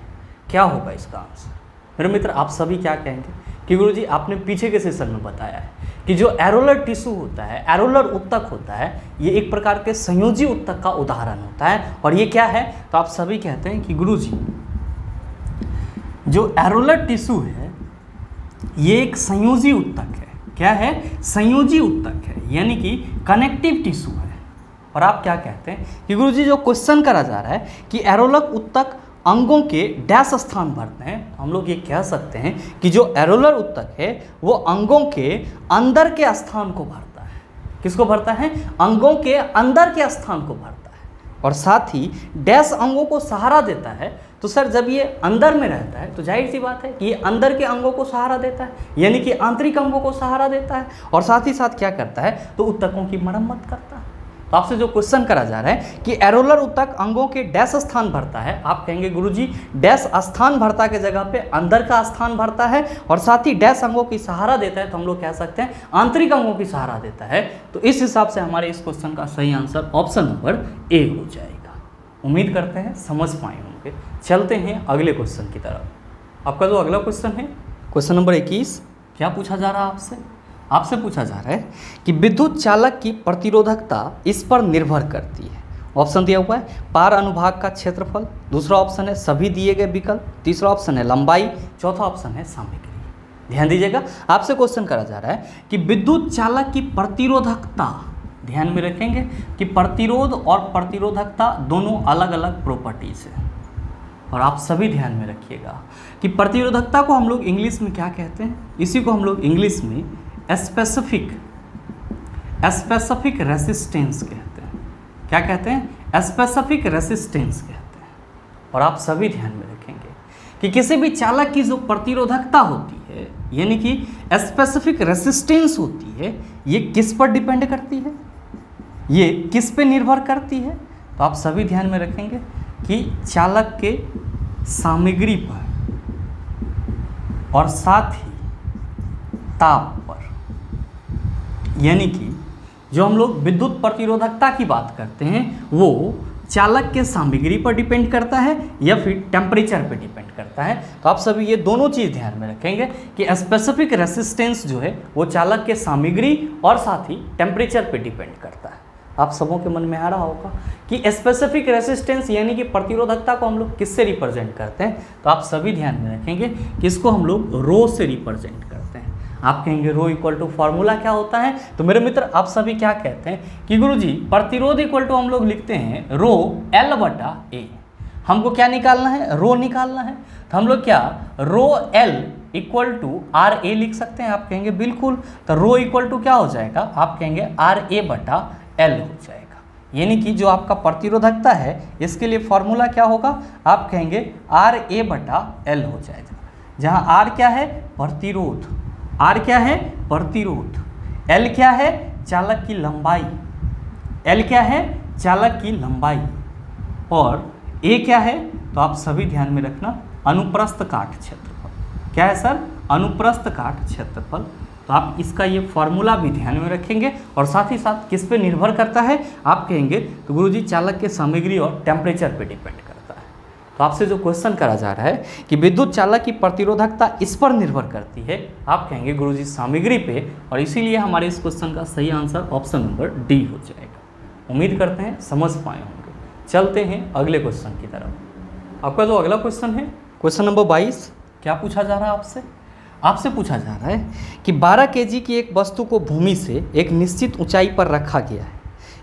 क्या होगा इसका आंसर। मेरे मित्र आप सभी क्या कहेंगे कि गुरुजी आपने पीछे के सेशन में बताया है कि जो एरोलर टिश्यू होता है, एरोलर उत्तक होता है, ये एक प्रकार के संयोजी उत्तक का उदाहरण होता है। और ये क्या है, तो आप सभी कहते हैं कि गुरुजी जो एरोलर टिश्यू है ये एक संयोजी उत्तक है। क्या है, संयोजी उत्तक है, यानी कि कनेक्टिव टिश्यू है। और आप क्या कहते हैं कि गुरुजी जो क्वेश्चन करा जा रहा है कि एरोलर उत्तक अंगों के डैश स्थान भरते हैं, तो हम लोग ये कह सकते हैं कि जो एरोलर उत्तक है वो अंगों के अंदर के स्थान को भरता है। किसको भरता है, अंगों के अंदर के स्थान को भरता है। और साथ ही डैश अंगों को सहारा देता है। तो सर जब ये अंदर में रहता है तो जाहिर सी बात है कि ये अंदर के अंगों को सहारा देता है, यानी कि आंतरिक अंगों को सहारा देता है। और साथ ही साथ क्या करता है, तो उत्तकों की मरम्मत करता है। तो आपसे जो क्वेश्चन करा जा रहा है कि एरोलर ऊतक अंगों के डैश स्थान भरता है, आप कहेंगे गुरुजी डैश स्थान भरता के जगह पे अंदर का स्थान भरता है और साथ ही डैश अंगों की सहारा देता है, तो हम लोग कह सकते हैं आंतरिक अंगों की सहारा देता है। तो इस हिसाब से हमारे इस क्वेश्चन का सही आंसर ऑप्शन नंबर ए हो जाएगा। उम्मीद करते हैं समझ पाए होंगे। चलते हैं अगले क्वेश्चन की तरफ। आपका जो अगला क्वेश्चन है क्वेश्चन नंबर 21, क्या पूछा जा रहा है आपसे पूछा जा रहा है कि विद्युत चालक की प्रतिरोधकता इस पर निर्भर करती है। ऑप्शन दिया हुआ है पार अनुभाग का क्षेत्रफल, दूसरा ऑप्शन है सभी दिए गए विकल्प, तीसरा ऑप्शन है लंबाई, चौथा ऑप्शन है सामग्री। ध्यान दीजिएगा, आपसे क्वेश्चन करा जा रहा है कि विद्युत चालक की प्रतिरोधकता, ध्यान में रखेंगे कि प्रतिरोध और प्रतिरोधकता दोनों अलग अलग प्रॉपर्टीज है। और आप सभी ध्यान में रखिएगा कि प्रतिरोधकता को हम लोग इंग्लिश में क्या कहते हैं, इसी को हम लोग इंग्लिश में स्पेसिफिक रेसिस्टेंस कहते हैं। क्या कहते हैं? स्पेसिफिक रेसिस्टेंस कहते हैं। और आप सभी ध्यान में रखेंगे कि किसी भी चालक की जो प्रतिरोधकता होती है यानी कि स्पेसिफिक रेसिस्टेंस होती है, ये किस पर डिपेंड करती है, ये किस पे निर्भर करती है? तो आप सभी ध्यान में रखेंगे कि चालक के सामग्री पर और साथ ही ताप पर, यानी कि जो हम लोग विद्युत प्रतिरोधकता की बात करते हैं वो चालक के सामग्री पर डिपेंड करता है या फिर टेम्परेचर पर डिपेंड करता है। तो आप सभी ये दोनों चीज़ ध्यान में रखेंगे कि स्पेसिफिक रेसिस्टेंस जो है वो चालक के सामग्री और साथ ही टेम्परेचर पर डिपेंड करता है। आप सबों के मन में आ रहा होगा कि स्पेसिफिक रेसिस्टेंस यानी कि प्रतिरोधकता को हम लोग किससे रिप्रेजेंट करते हैं। तो आप सभी ध्यान में रखेंगे कि इसको हम लोग रो से रिप्रेजेंट करते हैं। आप कहेंगे रो इक्वल टू फार्मूला क्या होता है? तो मेरे मित्र आप सभी क्या कहते हैं कि गुरुजी प्रतिरोध इक्वल टू हम लोग लिखते हैं रो L बटा A। हमको क्या निकालना है? रो निकालना है। तो हम लोग क्या रो L equal to R A लिख सकते हैं? आप कहेंगे बिल्कुल। तो रो इक्वल टू क्या हो जाएगा? आप कहेंगे आर ए बटा एल हो जाएगा। यानी कि जो आपका प्रतिरोधकता है इसके लिए फॉर्मूला क्या होगा? आप कहेंगे आर ए बटा एल हो जाएगा, जहाँ आर क्या है? प्रतिरोध। आर क्या है? प्रतिरोध। एल क्या है? चालक की लंबाई। एल क्या है? चालक की लंबाई। और ए क्या है? तो आप सभी ध्यान में रखना अनुप्रस्थ काट क्षेत्रफल। क्या है सर? अनुप्रस्थ काट क्षेत्रफल। तो आप इसका ये फॉर्मूला भी ध्यान में रखेंगे और साथ ही साथ किस पे निर्भर करता है? आप कहेंगे तो गुरुजी चालक के सामग्री और टेम्परेचर पे डिपेंड करता है। तो आपसे जो क्वेश्चन करा जा रहा है कि विद्युत चालक की प्रतिरोधकता इस पर निर्भर करती है, आप कहेंगे गुरुजी सामग्री पे, और इसीलिए हमारे इस क्वेश्चन का सही आंसर ऑप्शन नंबर डी हो जाएगा। उम्मीद करते हैं समझ पाए होंगे। चलते हैं अगले क्वेश्चन की तरफ। आपका जो अगला क्वेश्चन है क्वेश्चन नंबर 22, क्या पूछा जा रहा है आपसे पूछा जा रहा है कि 12 केजी की एक वस्तु को भूमि से एक निश्चित ऊंचाई पर रखा गया है।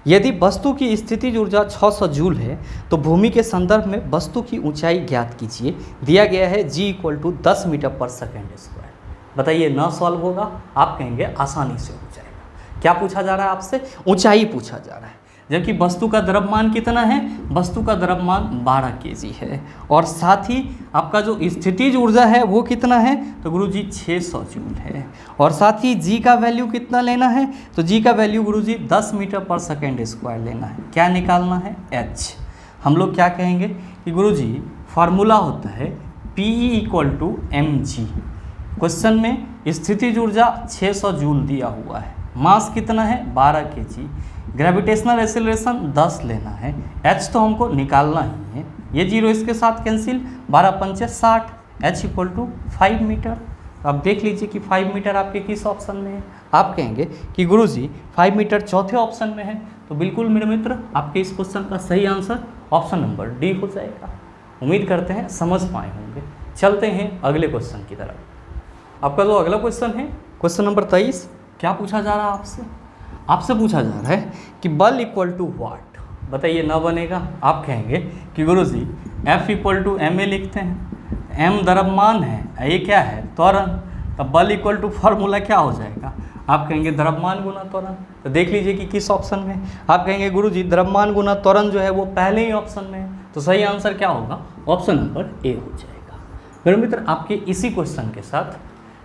यदि वस्तु की स्थितिज ऊर्जा 600 जूल है तो भूमि के संदर्भ में वस्तु की ऊंचाई ज्ञात कीजिए। दिया गया है g इक्वल टू 10 मीटर पर सेकेंड स्क्वायर। बताइए ना सॉल्व होगा? आप कहेंगे आसानी से हो जाएगा। क्या पूछा जा रहा है आपसे? ऊंचाई पूछा जा रहा है, जबकि वस्तु का द्रव्यमान कितना है? वस्तु का द्रव्यमान 12 केजी है और साथ ही आपका जो स्थितिज ऊर्जा है वो कितना है? तो गुरुजी 600 जूल है। और साथ ही जी का वैल्यू कितना लेना है? तो जी का वैल्यू गुरुजी 10 मीटर पर सेकेंड स्क्वायर लेना है। क्या निकालना है? एच। हम लोग क्या कहेंगे कि गुरुजी फार्मूला होता है P equal to M G. Question में स्थितिज ऊर्जा 600 जूल दिया हुआ है, मास कितना है? 12 केजी, ग्रेविटेशनल एक्सेलरेशन 10 लेना है, h तो हमको निकालना ही है। ये जीरो इसके साथ कैंसिल, 12 पंचे 60, h इक्वल टू 5 मीटर। अब देख लीजिए कि 5 मीटर आपके किस ऑप्शन में है। आप कहेंगे कि गुरुजी 5 मीटर चौथे ऑप्शन में है। तो बिल्कुल मेरे मित्र आपके इस क्वेश्चन का सही आंसर ऑप्शन नंबर डी हो जाएगा। उम्मीद करते हैं समझ पाए होंगे। चलते हैं अगले क्वेश्चन की तरफ। आपका जो अगला क्वेश्चन है क्वेश्चन नंबर 23, क्या पूछा जा रहा है आपसे पूछा जा रहा है कि बल इक्वल टू वाट। बताइए ना बनेगा? आप कहेंगे कि गुरुजी F equal to M A लिखते हैं, m द्रव्यमान है, ये क्या है? त्वरण। तब बल इक्वल टू फार्मूला क्या हो जाएगा? आप कहेंगे द्रव्यमान गुना त्वरण। तो देख लीजिए कि किस ऑप्शन में। आप कहेंगे गुरुजी द्रव्यमान गुना त्वरण जो है वो पहले ही ऑप्शन में है। तो सही आंसर क्या होगा? ऑप्शन नंबर ए हो जाएगा। मेरे मित्र आपके इसी क्वेश्चन के साथ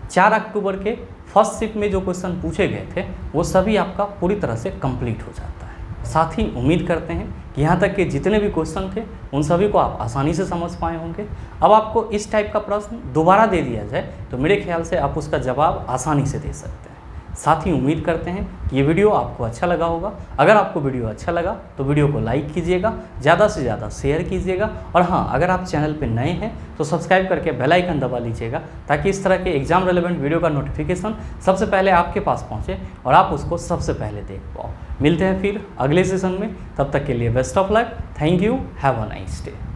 4 अक्टूबर के फर्स्ट शिफ्ट में जो क्वेश्चन पूछे गए थे वो सभी आपका पूरी तरह से कंप्लीट हो जाता है। साथ ही उम्मीद करते हैं कि यहाँ तक के जितने भी क्वेश्चन थे उन सभी को आप आसानी से समझ पाए होंगे। अब आपको इस टाइप का प्रश्न दोबारा दे दिया जाए तो मेरे ख्याल से आप उसका जवाब आसानी से दे सकते हैं। साथ ही उम्मीद करते हैं कि ये वीडियो आपको अच्छा लगा होगा। अगर आपको वीडियो अच्छा लगा तो वीडियो को लाइक कीजिएगा, ज़्यादा से ज़्यादा शेयर कीजिएगा, और हाँ, अगर आप चैनल पर नए हैं तो सब्सक्राइब करके बेल आइकन दबा लीजिएगा ताकि इस तरह के एग्जाम रिलेवेंट वीडियो का नोटिफिकेशन सबसे पहले आपके पास पहुँचे और आप उसको सबसे पहले देख पाओ। मिलते हैं फिर अगले सेशन में, तब तक के लिए best of luck. Thank you, have a nice day.